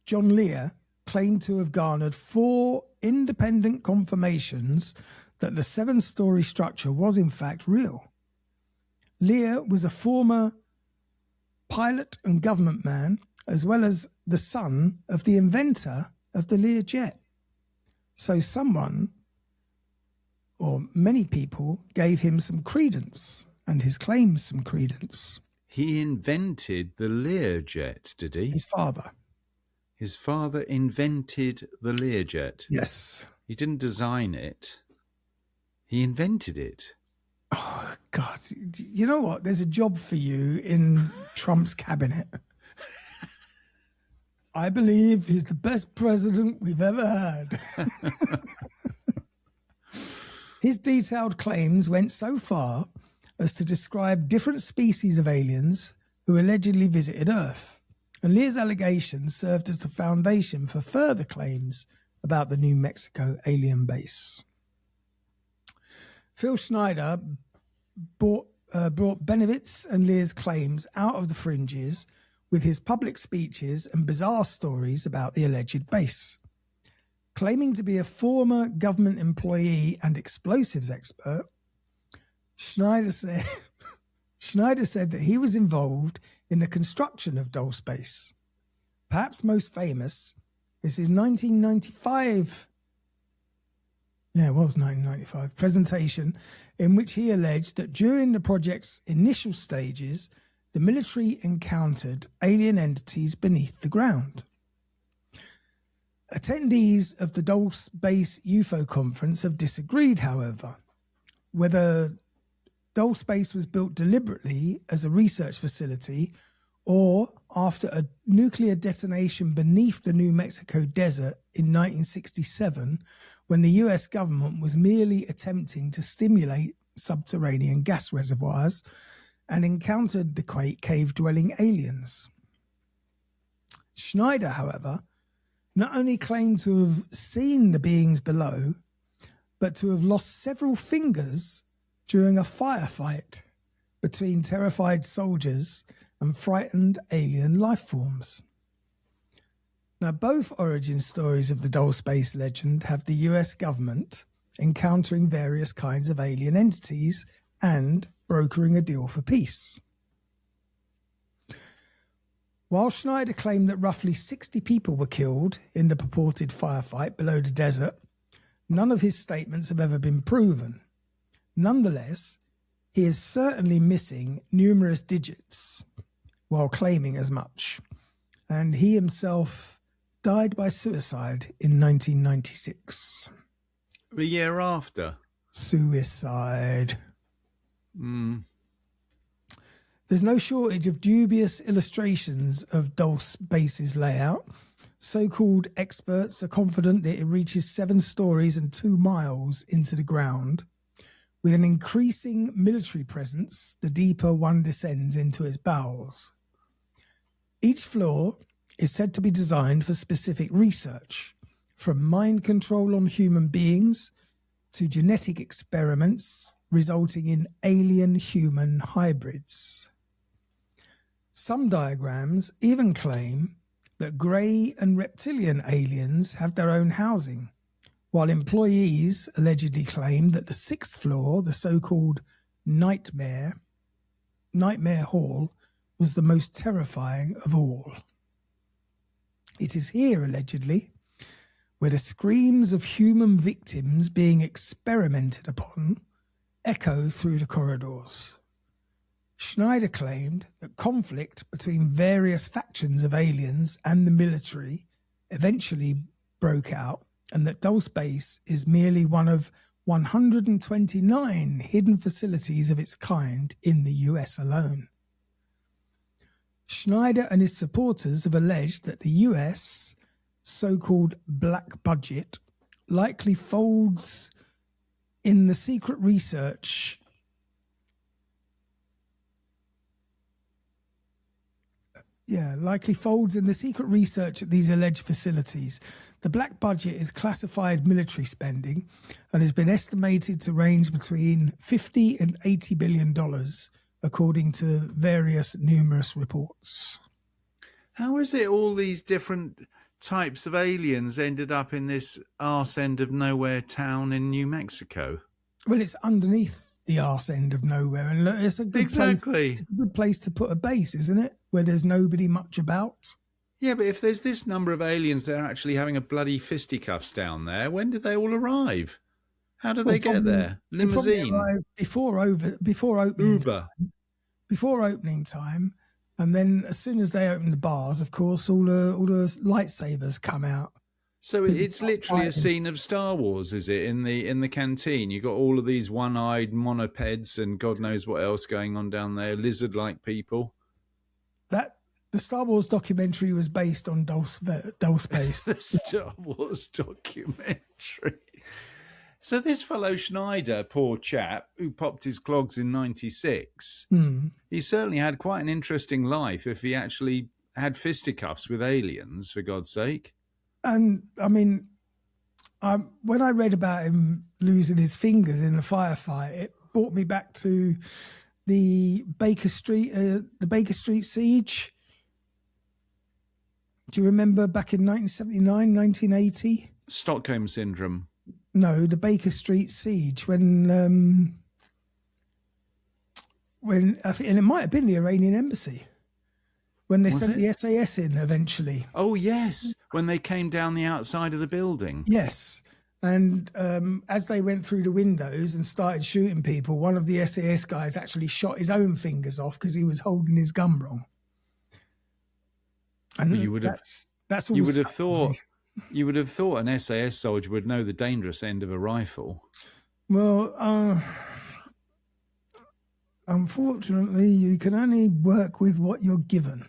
Speaker 1: John Lear claimed to have garnered 4 independent confirmations that the 7-story structure was in fact real. Lear was a former pilot and government man, as well as the son of the inventor of the Lear jet. So someone, or many people, gave him some credence and his claims some credence.
Speaker 2: He invented the Lear jet, did he?
Speaker 1: His father.
Speaker 2: His father invented the Lear jet?
Speaker 1: Yes.
Speaker 2: He didn't design it. He invented it.
Speaker 1: Oh, God. You know what? There's a job for you in Trump's cabinet. I believe he's the best president we've ever had. His detailed claims went so far as to describe different species of aliens who allegedly visited Earth. And Lear's allegations served as the foundation for further claims about the New Mexico alien base. Phil Schneider brought Benevitz and Lear's claims out of the fringes with his public speeches and bizarre stories about the alleged base. Claiming to be a former government employee and explosives expert, Schneider said that he was involved in the construction of Dulce Base. Perhaps most famous is his 1995 presentation, in which he alleged that during the project's initial stages, the military encountered alien entities beneath the ground. Attendees of the Dulce Base UFO conference have disagreed, however, whether Dulce Base was built deliberately as a research facility or after a nuclear detonation beneath the New Mexico desert in 1967, when the US government was merely attempting to stimulate subterranean gas reservoirs and encountered the cave-dwelling aliens. Schneider, however, not only claimed to have seen the beings below, but to have lost several fingers during a firefight between terrified soldiers and frightened alien life forms. Now, both origin stories of the Dulce Base legend have the US government encountering various kinds of alien entities and brokering a deal for peace. While Schneider claimed that roughly 60 people were killed in the purported firefight below the desert, none of his statements have ever been proven. Nonetheless, he is certainly missing numerous digits while claiming as much, and he himself died by suicide in 1996.
Speaker 2: The year after?
Speaker 1: Suicide. There's no shortage of dubious illustrations of Dulce Base's layout. So-called experts are confident that it reaches 7 stories and 2 miles into the ground. With an increasing military presence, the deeper one descends into its bowels. Each floor is said to be designed for specific research, from mind control on human beings to genetic experiments resulting in alien-human hybrids. Some diagrams even claim that grey and reptilian aliens have their own housing, while employees allegedly claim that the 6th floor, the so-called Nightmare Hall, was the most terrifying of all. It is here, allegedly, where the screams of human victims being experimented upon echo through the corridors. Schneider claimed that conflict between various factions of aliens and the military eventually broke out, and that Dulce Base is merely one of 129 hidden facilities of its kind in the US alone. Schneider and his supporters have alleged that the US so-called black budget likely folds in the secret research at these alleged facilities. The black budget is classified military spending and has been estimated to range between $50 and $80 billion, according to numerous reports.
Speaker 2: How is it all these different types of aliens ended up in this arse end of nowhere town in New Mexico?
Speaker 1: Well, it's underneath the arse end of nowhere, and it's a good place to put a base, isn't it? Where there's nobody much about.
Speaker 2: Yeah, but if there's this number of aliens that are actually having a bloody fisticuffs down there, when did they all arrive? How do they get there? Limousine?
Speaker 1: Before opening
Speaker 2: Uber?
Speaker 1: Before opening time, and then as soon as they open the bars, of course, all the lightsabers come out.
Speaker 2: So it's literally a scene of Star Wars, is it? In the canteen, you got all of these one-eyed monopeds and God knows what else going on down there, lizard-like people.
Speaker 1: The Star Wars documentary was based on Dulce Base.
Speaker 2: The Star Wars documentary. So this fellow Schneider, poor chap, who popped his clogs in 96, he certainly had quite an interesting life if he actually had fisticuffs with aliens, for God's sake.
Speaker 1: And, I mean, when I read about him losing his fingers in the firefight, it brought me back to the Baker Street siege. Do you remember back in 1979, 1980?
Speaker 2: Stockholm Syndrome.
Speaker 1: No, the Baker Street siege, when I think, and it might have been the Iranian embassy, when they sent the SAS in eventually.
Speaker 2: Oh yes, when they came down the outside of the building.
Speaker 1: Yes, and as they went through the windows and started shooting people, one of the SAS guys actually shot his own fingers off because he was holding his gun wrong. And
Speaker 2: you would have thought an SAS soldier would know the dangerous end of a rifle.
Speaker 1: Well, unfortunately, you can only work with what you're given.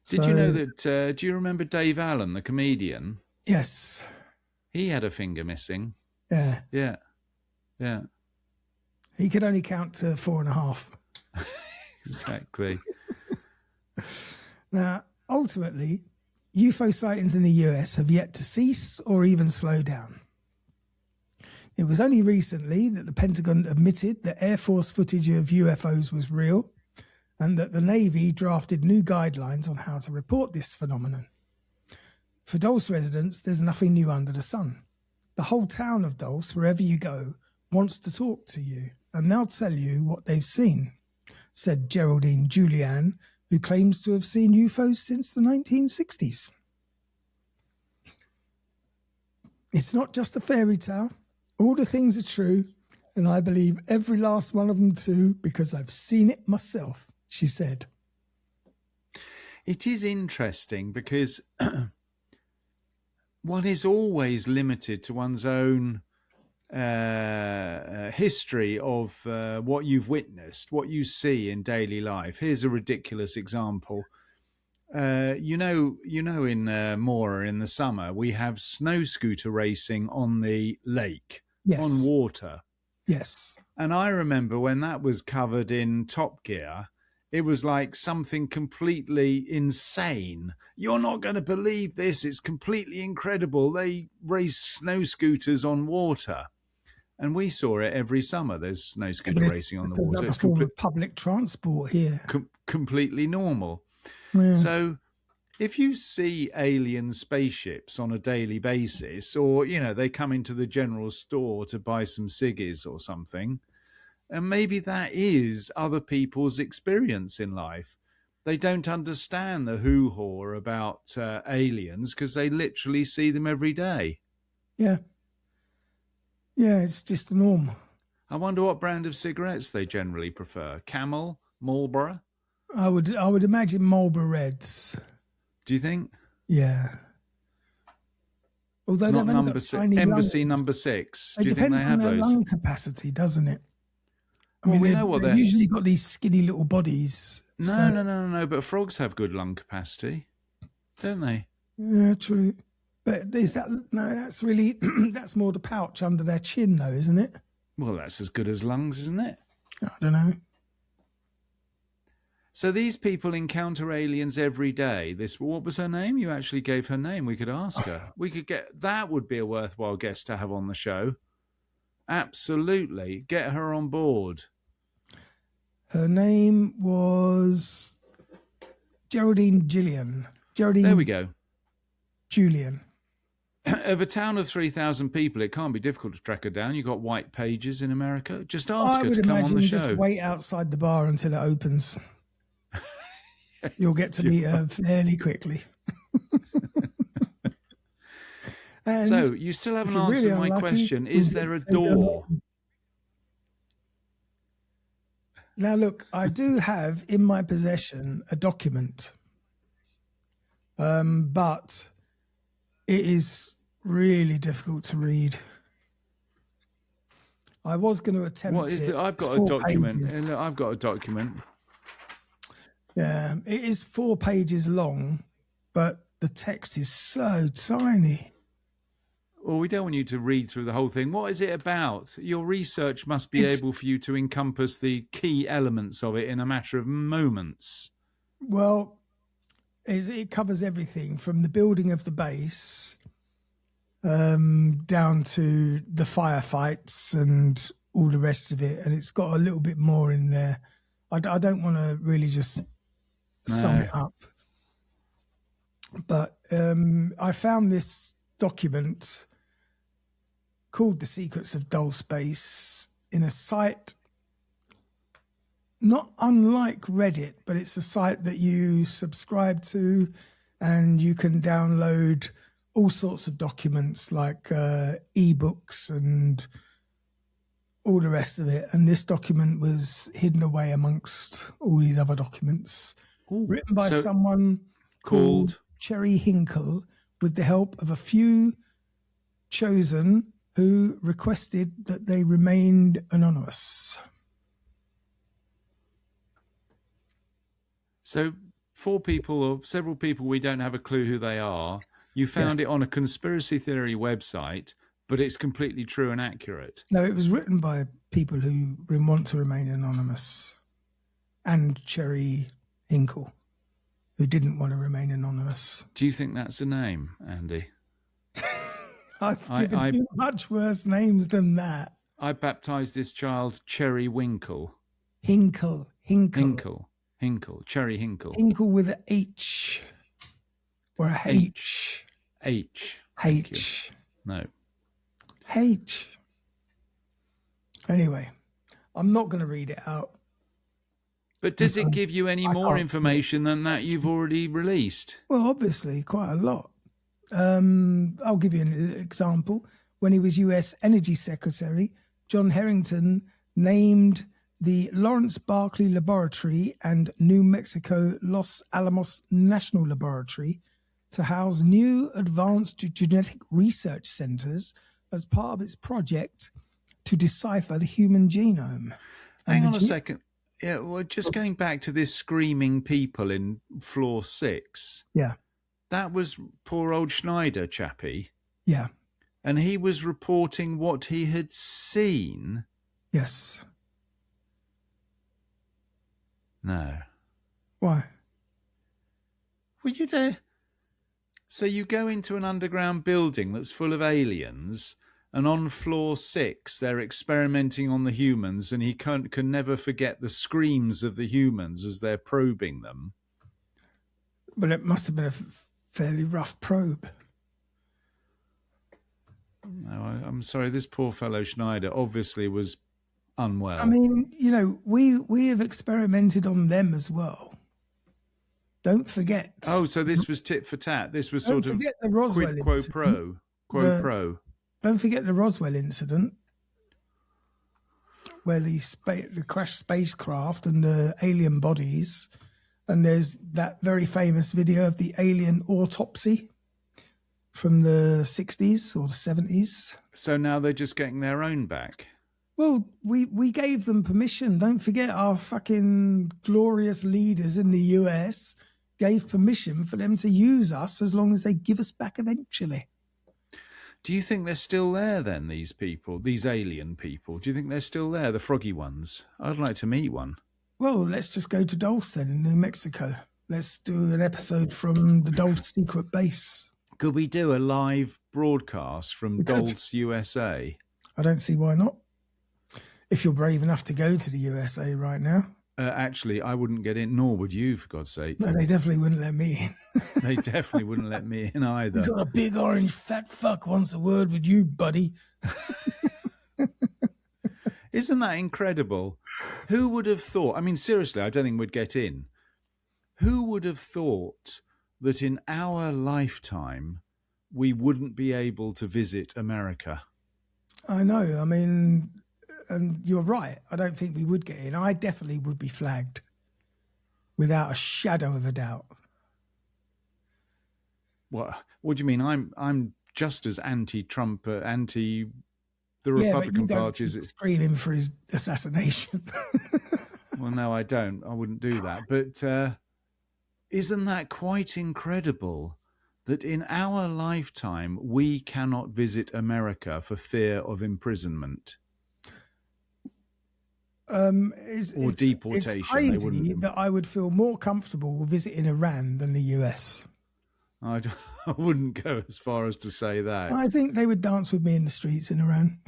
Speaker 2: Did you know that? Do you remember Dave Allen, the comedian?
Speaker 1: Yes.
Speaker 2: He had a finger missing.
Speaker 1: Yeah.
Speaker 2: Yeah. Yeah.
Speaker 1: He could only count to 4.5.
Speaker 2: Exactly.
Speaker 1: Now, ultimately, UFO sightings in the US have yet to cease or even slow down. It was only recently that the Pentagon admitted that Air Force footage of UFOs was real and that the Navy drafted new guidelines on how to report this phenomenon. For Dulce residents, there's nothing new under the sun. The whole town of Dulce, wherever you go, wants to talk to you, and they'll tell you what they've seen, said Geraldine Julian, who claims to have seen UFOs since the 1960s. It's not just a fairy tale. All the things are true, and I believe every last one of them too, because I've seen it myself, she said.
Speaker 2: It is interesting because one is always limited to one's own history of what you've witnessed, what you see in daily life. Here's a ridiculous example. In Mora in the summer, we have snow scooter racing on the lake,
Speaker 1: Yes.
Speaker 2: on water.
Speaker 1: Yes.
Speaker 2: And I remember when that was covered in Top Gear, it was like something completely insane. You're not going to believe this. It's completely incredible. They race snow scooters on water. And we saw it every summer. There's snow scooter racing on the water.
Speaker 1: It's form of public transport here.
Speaker 2: Completely normal.
Speaker 1: Yeah.
Speaker 2: So if you see alien spaceships on a daily basis, or, they come into the general store to buy some ciggies or something, and maybe that is other people's experience in life. They don't understand the hoo-haw about aliens because they literally see them every day.
Speaker 1: Yeah. Yeah, it's just the norm.
Speaker 2: I wonder what brand of cigarettes they generally prefer. Camel, Marlboro?
Speaker 1: I would imagine Marlboro Reds.
Speaker 2: Do you think?
Speaker 1: Yeah. Although
Speaker 2: not number 6. Embassy number 6. Do you think they have those? It depends on their
Speaker 1: lung capacity, doesn't it?
Speaker 2: We know what
Speaker 1: they've usually got these skinny little bodies.
Speaker 2: No. But frogs have good lung capacity, don't they?
Speaker 1: Yeah, true. But is that that's really that's more the pouch under their chin, though, isn't it?
Speaker 2: Well, that's as good as lungs, isn't it?
Speaker 1: I don't know.
Speaker 2: So these people encounter aliens every day. What was her name? You actually gave her name. We could ask her. That would be a worthwhile guest to have on the show. Absolutely. Get her on board.
Speaker 1: Her name was Geraldine Gillian.
Speaker 2: There we go.
Speaker 1: Julian.
Speaker 2: Of a town of 3,000 people, it can't be difficult to track her down. You've got white pages in America. Just ask her to come on the show.
Speaker 1: Just wait outside the bar until it opens. You'll get to meet her fairly quickly.
Speaker 2: So you still haven't answered my question. Is there a door?
Speaker 1: Now, look, I do have in my possession a document, but it is really difficult to read. I was going to attempt
Speaker 2: What is it? I've got a document. Look, I've got a document.
Speaker 1: Yeah, it is 4 pages long, but the text is so tiny.
Speaker 2: Well, we don't want you to read through the whole thing. What is it about? Your research must be able for you to encompass the key elements of it in a matter of moments.
Speaker 1: Well, it covers everything from the building of the base down to the firefights and all the rest of it. And it's got a little bit more in there. I don't want to really just sum it up. But I found this document called The Secrets of Dulce Base in a site not unlike Reddit, but it's a site that you subscribe to and you can download all sorts of documents like ebooks and all the rest of it. And this document was hidden away amongst all these other documents. Written by someone called Cherry Hinkle with the help of a few chosen who requested that they remained anonymous.
Speaker 2: So 4 people or several people we don't have a clue who they are. You found it on a conspiracy theory website, but it's completely true and accurate.
Speaker 1: No, it was written by people who want to remain anonymous, and Cherry Hinkle, who didn't want to remain anonymous.
Speaker 2: Do you think that's a name, Andy?
Speaker 1: I've given you much worse names than that.
Speaker 2: I baptised this child Cherry Winkle.
Speaker 1: Hinkle.
Speaker 2: Cherry Hinkle.
Speaker 1: Hinkle with an H. Or a H.
Speaker 2: H.
Speaker 1: H.
Speaker 2: No.
Speaker 1: H. Anyway, I'm not going to read it out.
Speaker 2: But does it give you any more information than that you've already released?
Speaker 1: Well, obviously, quite a lot. I'll give you an example. When he was U.S. Energy Secretary, John Harrington named the Lawrence Berkeley Laboratory and New Mexico Los Alamos National Laboratory to house new advanced genetic research centers as part of its project to decipher the human genome.
Speaker 2: Hang on a second. Yeah, well, just going back to this screaming people in floor 6.
Speaker 1: Yeah.
Speaker 2: That was poor old Schneider chappie.
Speaker 1: Yeah.
Speaker 2: And he was reporting what he had seen.
Speaker 1: Yes.
Speaker 2: No.
Speaker 1: Why?
Speaker 2: Were you there? So you go into an underground building that's full of aliens, and on floor 6 they're experimenting on the humans, and he can never forget the screams of the humans as they're probing them.
Speaker 1: But it must have been a fairly rough probe.
Speaker 2: No, I'm sorry, this poor fellow Schneider obviously was unwell.
Speaker 1: I mean, we have experimented on them as well. Don't forget.
Speaker 2: Oh, so this was tit for tat. This was sort of
Speaker 1: the Roswell
Speaker 2: quid quo
Speaker 1: incident.
Speaker 2: pro. Quo pro.
Speaker 1: Don't forget the Roswell incident, where the crashed spacecraft and the alien bodies, and there's that very famous video of the alien autopsy from the 60s or the 70s.
Speaker 2: So now they're just getting their own back.
Speaker 1: Well, we gave them permission. Don't forget, our fucking glorious leaders in the US gave permission for them to use us as long as they give us back eventually.
Speaker 2: Do you think they're still there then, these people, these alien people? Do you think they're still there, the froggy ones? I'd like to meet one.
Speaker 1: Well, let's just go to Dulce then, in New Mexico. Let's do an episode from the Dulce secret base.
Speaker 2: Could we do a live broadcast from Dulce, USA?
Speaker 1: I don't see why not. If you're brave enough to go to the USA right now.
Speaker 2: Actually, I wouldn't get in, nor would you, for God's sake.
Speaker 1: No, they definitely wouldn't let me in.
Speaker 2: They definitely wouldn't let me in either.
Speaker 1: You got a big orange fat fuck wants a word with you, buddy.
Speaker 2: Isn't that incredible? Who would have thought? I mean, seriously, I don't think we'd get in. Who would have thought that in our lifetime we wouldn't be able to visit America?
Speaker 1: I know. I mean, and you're right. I don't think we would get in. I definitely would be flagged without a shadow of a doubt.
Speaker 2: What do you mean? I'm just as anti-Trump, anti the Republican Party as it's
Speaker 1: screaming for his assassination.
Speaker 2: Well, no, I don't. I wouldn't do that. But isn't that quite incredible that in our lifetime we cannot visit America for fear of imprisonment? Or deportation.
Speaker 1: It's crazy that I would feel more comfortable visiting Iran than the US.
Speaker 2: I wouldn't go as far as to say that.
Speaker 1: I think they would dance with me in the streets in Iran.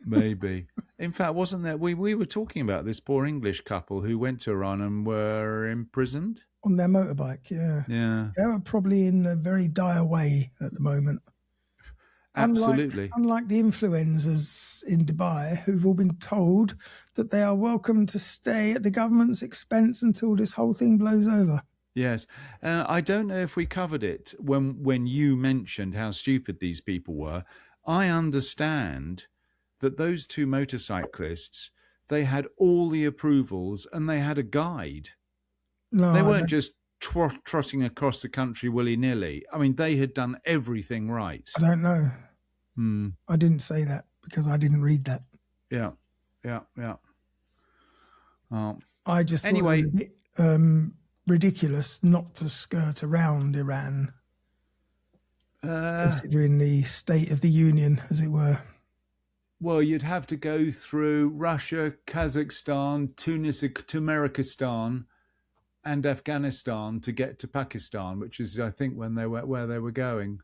Speaker 2: Maybe. In fact, wasn't there? We were talking about this poor English couple who went to Iran and were imprisoned
Speaker 1: on their motorbike. Yeah,
Speaker 2: yeah.
Speaker 1: They were probably in a very dire way at the moment.
Speaker 2: Absolutely.
Speaker 1: Unlike the influencers in Dubai, who've all been told that they are welcome to stay at the government's expense until this whole thing blows over.
Speaker 2: Yes. I don't know if we covered it when you mentioned how stupid these people were. I understand that those 2 motorcyclists, they had all the approvals and they had a guide.
Speaker 1: No,
Speaker 2: they weren't just trotting across the country willy-nilly. I mean, they had done everything right.
Speaker 1: I don't know. I didn't say that because I didn't read that.
Speaker 2: Yeah.
Speaker 1: I just
Speaker 2: anyway.
Speaker 1: ridiculous not to skirt around Iran, considering the state of the union, as it were.
Speaker 2: Well, you'd have to go through Russia, Kazakhstan, Tunis, Turkmenistan, and Afghanistan to get to Pakistan, which is, I think, where they were going.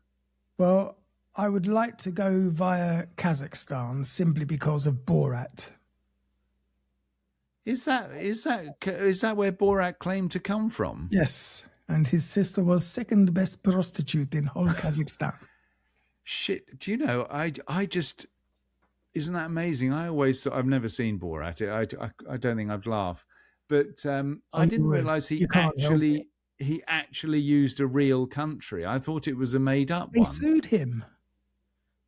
Speaker 1: Well, I would like to go via Kazakhstan simply because of Borat.
Speaker 2: Is that where Borat claimed to come from?
Speaker 1: Yes, and his sister was second best prostitute in whole Kazakhstan.
Speaker 2: Shit, do you know? I just, isn't that amazing? I always thought, I've never seen Borat. I don't think I'd laugh, but I didn't realize he actually used a real country. I thought it was a made up one.
Speaker 1: They sued him.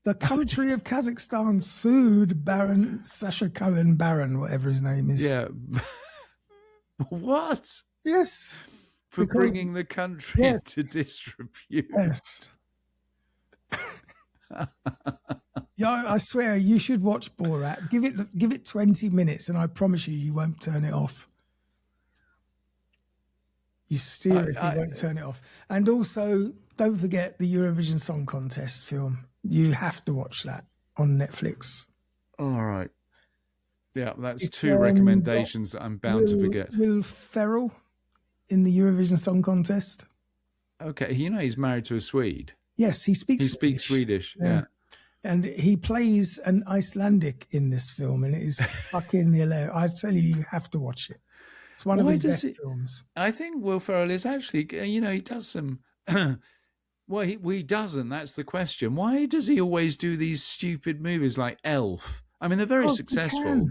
Speaker 1: The country of Kazakhstan sued Baron Sacha Cohen Baron, whatever his name is.
Speaker 2: Yeah. What?
Speaker 1: Yes.
Speaker 2: For bringing the country into disrepute.
Speaker 1: Yes. Yeah, I swear you should watch Borat. Give it 20 minutes, and I promise you won't turn it off. You seriously won't turn it off. And also, don't forget the Eurovision Song Contest film. You have to watch that on Netflix.
Speaker 2: All right. Yeah, that's two recommendations that I'm bound to forget.
Speaker 1: Will Ferrell in the Eurovision Song Contest.
Speaker 2: Okay, you know he's married to a Swede.
Speaker 1: Yes, he speaks
Speaker 2: Swedish. Yeah.
Speaker 1: And he plays an Icelandic in this film, and it is fucking hilarious. I tell you, you have to watch it. It's one of his best films.
Speaker 2: I think Will Ferrell is actually, he does some... Well, he doesn't. That's the question. Why does he always do these stupid movies like Elf? I mean, they're very successful.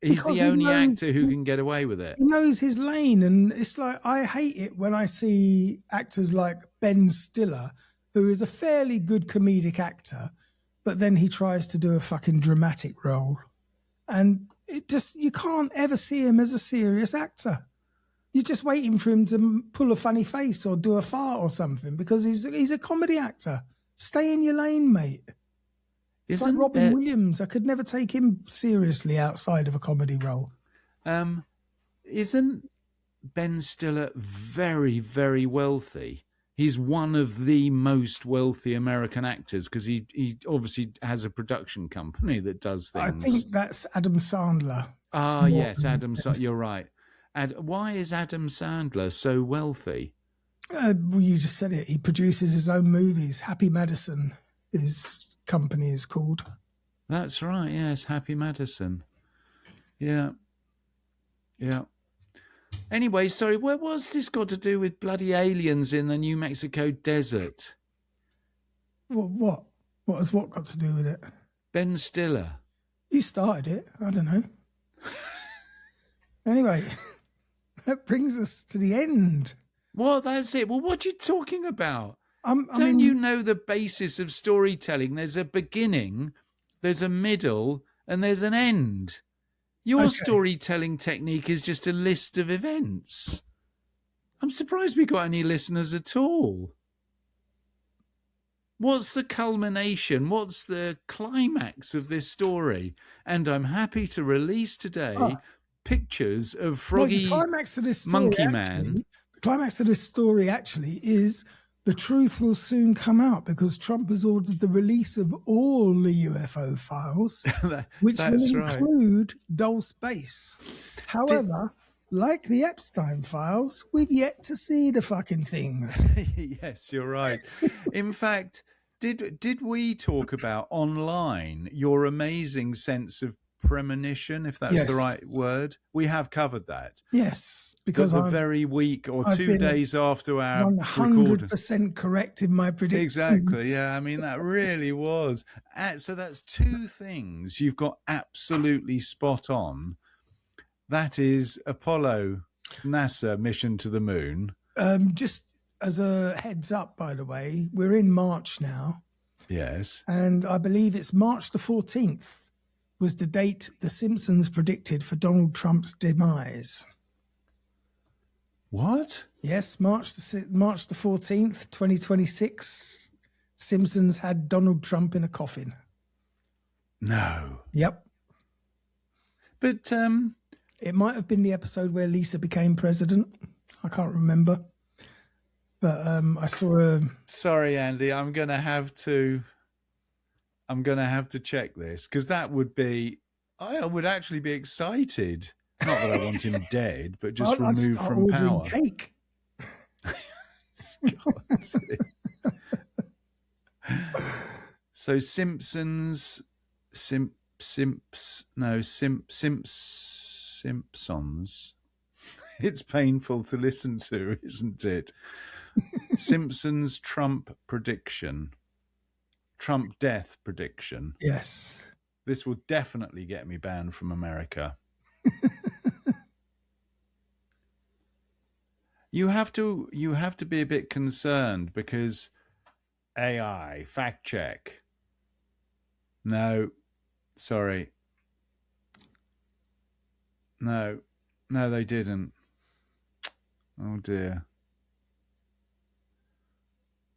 Speaker 2: He's the only actor who can get away with it.
Speaker 1: He knows his lane, and it's like, I hate it when I see actors like Ben Stiller, who is a fairly good comedic actor, but then he tries to do a fucking dramatic role. And you can't ever see him as a serious actor. You're just waiting for him to pull a funny face or do a fart or something, because he's a comedy actor. Stay in your lane, mate. It's like Robin Williams. I could never take him seriously outside of a comedy role.
Speaker 2: Isn't Ben Stiller very, very wealthy? He's one of the most wealthy American actors because he obviously has a production company that does things.
Speaker 1: I think that's Adam Sandler.
Speaker 2: Ah, yes, Adam Sandler. You're right. Why is Adam Sandler so wealthy?
Speaker 1: Well, you just said it. He produces his own movies. Happy Madison, his company is called.
Speaker 2: That's right. Yes, Happy Madison. Yeah. Yeah. Anyway, sorry, what's this got to do with bloody aliens in the New Mexico desert?
Speaker 1: What? What has what got to do with it?
Speaker 2: Ben Stiller.
Speaker 1: You started it. I don't know. Anyway, that brings us to the end.
Speaker 2: Well, that's it. Well, what are you talking about? Don't you know the basis of storytelling? There's a beginning, there's a middle, and there's an end. Your storytelling technique is just a list of events. I'm surprised we got any listeners at all. What's the culmination? What's the climax of this story? And I'm happy to release today pictures of Froggy Monkey Man.
Speaker 1: The climax of this story actually is the truth will soon come out because Trump has ordered the release of all the UFO files, which will include Dulce Base. However, like the Epstein files, we've yet to see the fucking things.
Speaker 2: Yes, you're right. In fact, did we talk about online your amazing sense of premonition, if that's the right word? We have covered that.
Speaker 1: Yes, because
Speaker 2: the very week or 2 days after our
Speaker 1: 100% correct in my prediction.
Speaker 2: Exactly. Yeah, I mean that really was. So that's two things you've got absolutely spot on. That is Apollo NASA mission to the moon.
Speaker 1: Just as a heads up, by the way, we're in March now.
Speaker 2: Yes.
Speaker 1: And I believe it's March the 14th. Was the date The Simpsons predicted for Donald Trump's demise.
Speaker 2: What?
Speaker 1: Yes, March the 14th, 2026. Simpsons had Donald Trump in a coffin.
Speaker 2: No.
Speaker 1: Yep.
Speaker 2: But
Speaker 1: it might have been the episode where Lisa became president. I can't remember. But I saw a...
Speaker 2: Sorry, Andy, I'm gonna have to check this, because that would be, I would actually be excited. Not that I want him dead, but just
Speaker 1: I'd
Speaker 2: removed
Speaker 1: start
Speaker 2: from
Speaker 1: ordering
Speaker 2: power.
Speaker 1: cake.
Speaker 2: So Simpsons, Simpsons. It's painful to listen to, isn't it? Simpsons Trump prediction. Trump death prediction.
Speaker 1: Yes.
Speaker 2: This will definitely get me banned from America. You have to be a bit concerned, because AI fact check. No, sorry. No, they didn't. Oh dear.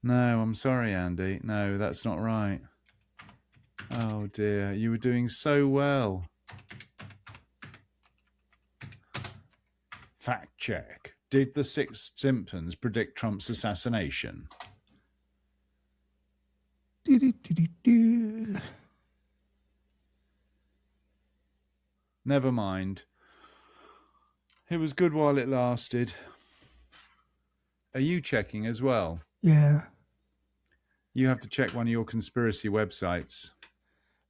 Speaker 2: No, I'm sorry, Andy. No, that's not right. Oh dear, you were doing so well. Fact check. Did the Six Simpsons predict Trump's assassination? Never mind. It was good while it lasted. Are you checking as well?
Speaker 1: Yeah.
Speaker 2: You have to check one of your conspiracy websites.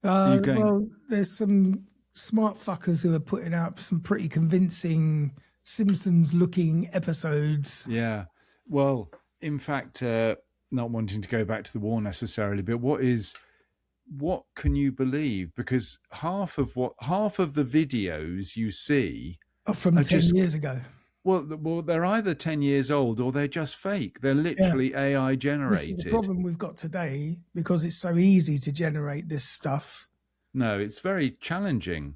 Speaker 1: Well, there's some smart fuckers who are putting out some pretty convincing Simpsons-looking episodes.
Speaker 2: Yeah. Well, in fact, not wanting to go back to the war necessarily, but what can you believe? Because half of the videos you see
Speaker 1: are from 10 years ago.
Speaker 2: Well, they're either 10 years old or they're just fake. They're literally AI generated.
Speaker 1: The problem we've got today, because it's so easy to generate this stuff.
Speaker 2: No, it's very challenging.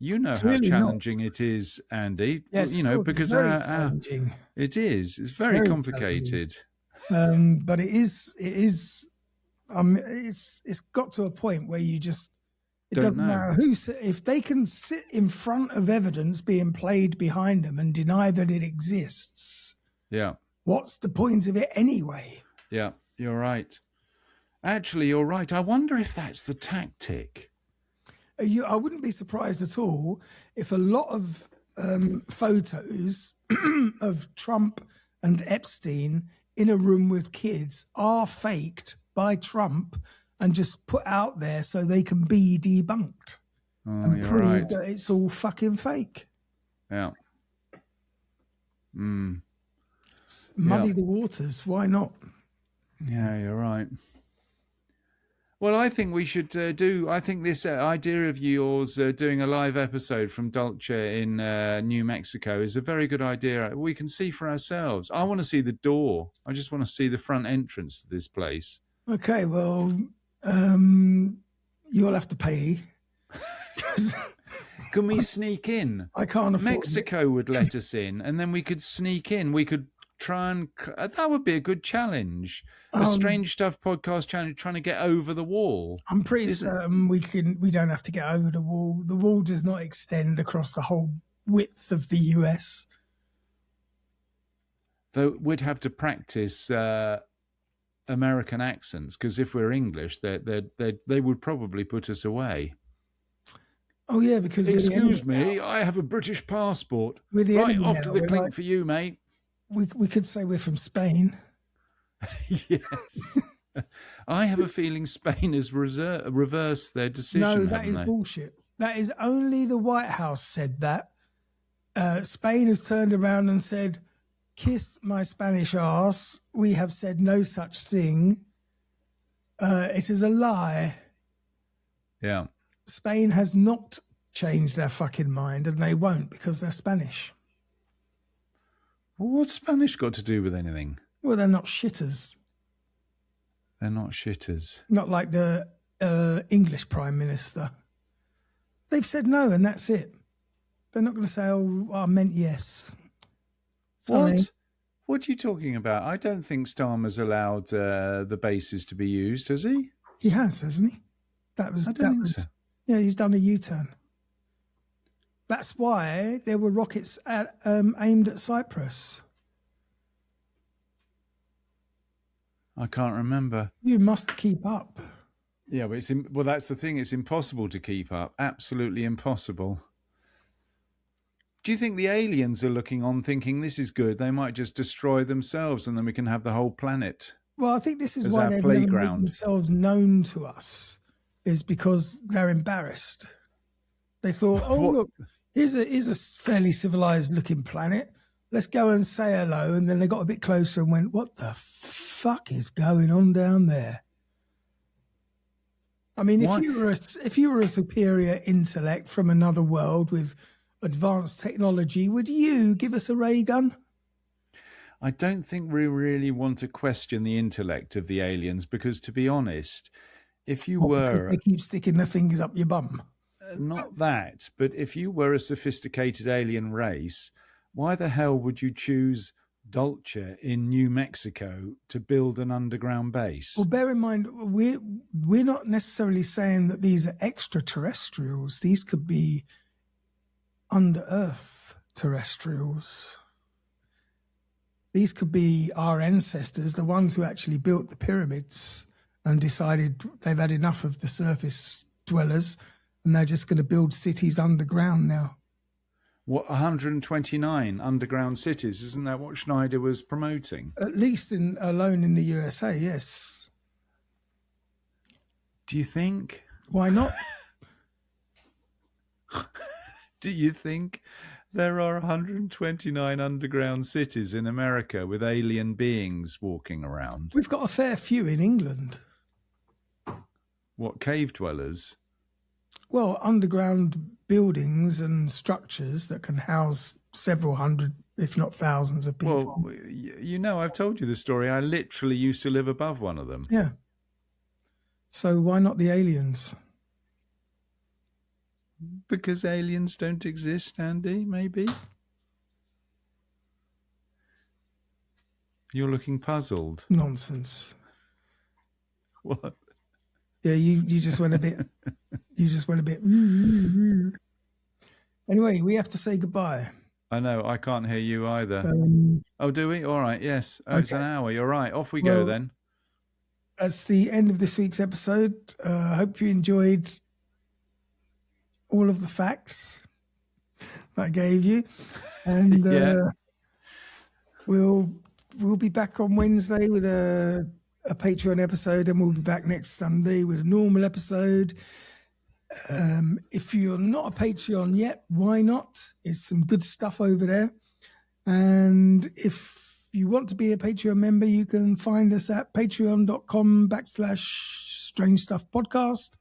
Speaker 2: You know how challenging it is, Andy.
Speaker 1: Yes,
Speaker 2: because it is. It's very complicated.
Speaker 1: But it's got to a point where you just, it doesn't matter if they can sit in front of evidence being played behind them and deny that it exists.
Speaker 2: Yeah.
Speaker 1: What's the point of it anyway?
Speaker 2: Yeah, you're right. Actually, you're right. I wonder if that's the tactic.
Speaker 1: I wouldn't be surprised at all if a lot of photos of Trump and Epstein in a room with kids are faked by Trump and just put out there so they can be debunked and prove that it's all fucking fake.
Speaker 2: Yeah.
Speaker 1: Muddy the waters. Why not?
Speaker 2: Yeah, you're right. Well, I think we should I think this idea of yours doing a live episode from Dulce in New Mexico is a very good idea. We can see for ourselves. I want to see the door. I just want to see the front entrance to this place.
Speaker 1: Okay, well, you'll have to pay.
Speaker 2: Can we sneak in?
Speaker 1: I can't afford
Speaker 2: Mexico would let us in, and then we could sneak in. We could try and that would be a good challenge. A Strange Stuff podcast challenge, trying to get over the wall.
Speaker 1: I'm pretty certain we don't have to get over the wall. The wall does not extend across the whole width of the US.
Speaker 2: Though we'd have to practice American accents, because if we're English, they would probably put us away.
Speaker 1: Oh yeah, because
Speaker 2: excuse me, I have a British passport. Right, off to the clink for you, mate.
Speaker 1: We could say we're from Spain.
Speaker 2: Yes. I have a feeling Spain has reversed their decision.
Speaker 1: No, that is bullshit. That is only the White House said that. Spain has turned around and said, kiss my Spanish arse. We have said no such thing. It is a lie.
Speaker 2: Yeah.
Speaker 1: Spain has not changed their fucking mind, and they won't, because they're Spanish.
Speaker 2: Well, what's Spanish got to do with anything?
Speaker 1: Well, they're not shitters.
Speaker 2: They're not shitters.
Speaker 1: Not like the English Prime Minister. They've said no, and that's it. They're not going to say, oh, I meant yes. Sorry.
Speaker 2: What? What are you talking about? I don't think Starmer's allowed the bases to be used, has he?
Speaker 1: He has, hasn't he? I don't think so. Yeah, he's done a U-turn. That's why there were rockets aimed at Cyprus.
Speaker 2: I can't remember.
Speaker 1: You must keep up.
Speaker 2: Yeah, but that's the thing. It's impossible to keep up. Absolutely impossible. Do you think the aliens are looking on thinking this is good? They might just destroy themselves and then we can have the whole planet
Speaker 1: Well, I think this is
Speaker 2: as
Speaker 1: why
Speaker 2: our
Speaker 1: they've never made
Speaker 2: playground.
Speaker 1: themselves known to us, is because they're embarrassed. They thought, oh,
Speaker 2: What?
Speaker 1: look, here's a fairly civilized looking planet. Let's go and say hello. And then they got a bit closer and went, what the fuck is going on down there? I mean,
Speaker 2: Why?
Speaker 1: if you were a superior intellect from another world with advanced technology, would you give us a ray gun?
Speaker 2: I don't think we really want to question the intellect of the aliens because, to be honest, if you
Speaker 1: Because
Speaker 2: were...
Speaker 1: they keep sticking their fingers up your bum.
Speaker 2: Not that, but if you were a sophisticated alien race, why the hell would you choose Dulce in New Mexico to build an underground base?
Speaker 1: Well, bear in mind, we're not necessarily saying that these are extraterrestrials. These could be under-earth terrestrials. These could be our ancestors, the ones who actually built the pyramids and decided they've had enough of the surface dwellers and they're just going to build cities underground now.
Speaker 2: What, 129 underground cities? Isn't that what Schneider was promoting?
Speaker 1: At least alone in the USA, yes.
Speaker 2: Do you think?
Speaker 1: Why not?
Speaker 2: Do you think there are 129 underground cities in America with alien beings walking around?
Speaker 1: We've got a fair few in England.
Speaker 2: What, cave dwellers?
Speaker 1: Well, underground buildings and structures that can house several hundred, if not thousands of people.
Speaker 2: Well, you know, I've told you the story. I literally used to live above one of them.
Speaker 1: Yeah. So why not the aliens?
Speaker 2: Because aliens don't exist, Andy, maybe? You're looking puzzled.
Speaker 1: Nonsense.
Speaker 2: What?
Speaker 1: Yeah, you just went a bit. You just went a bit. Anyway, we have to say goodbye.
Speaker 2: I know, I can't hear you either. Oh, do we? All right, yes. Oh, It's an hour. You're right. Off we go then.
Speaker 1: That's the end of this week's episode. I hope you enjoyed all of the facts that I gave you. And
Speaker 2: Yeah.
Speaker 1: we'll be back on Wednesday with a Patreon episode, and we'll be back next Sunday with a normal episode. If you're not a Patreon yet, why not? It's some good stuff over there. And if you want to be a Patreon member, you can find us at patreon.com/Strange Stuff Podcast.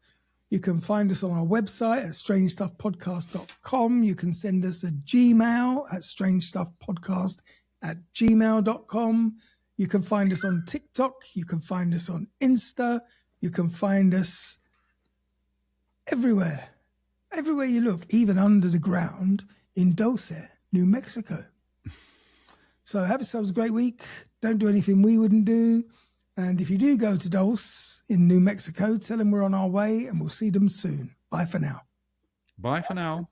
Speaker 1: You can find us on our website at strangestuffpodcast.com. You can send us a Gmail at strangestuffpodcast@gmail.com. You can find us on TikTok. You can find us on Insta. You can find us everywhere. Everywhere you look, even under the ground in Dulce, New Mexico. So have yourselves a great week. Don't do anything we wouldn't do. And if you do go to Dulce in New Mexico, tell them we're on our way and we'll see them soon. Bye for now.
Speaker 2: Bye for now.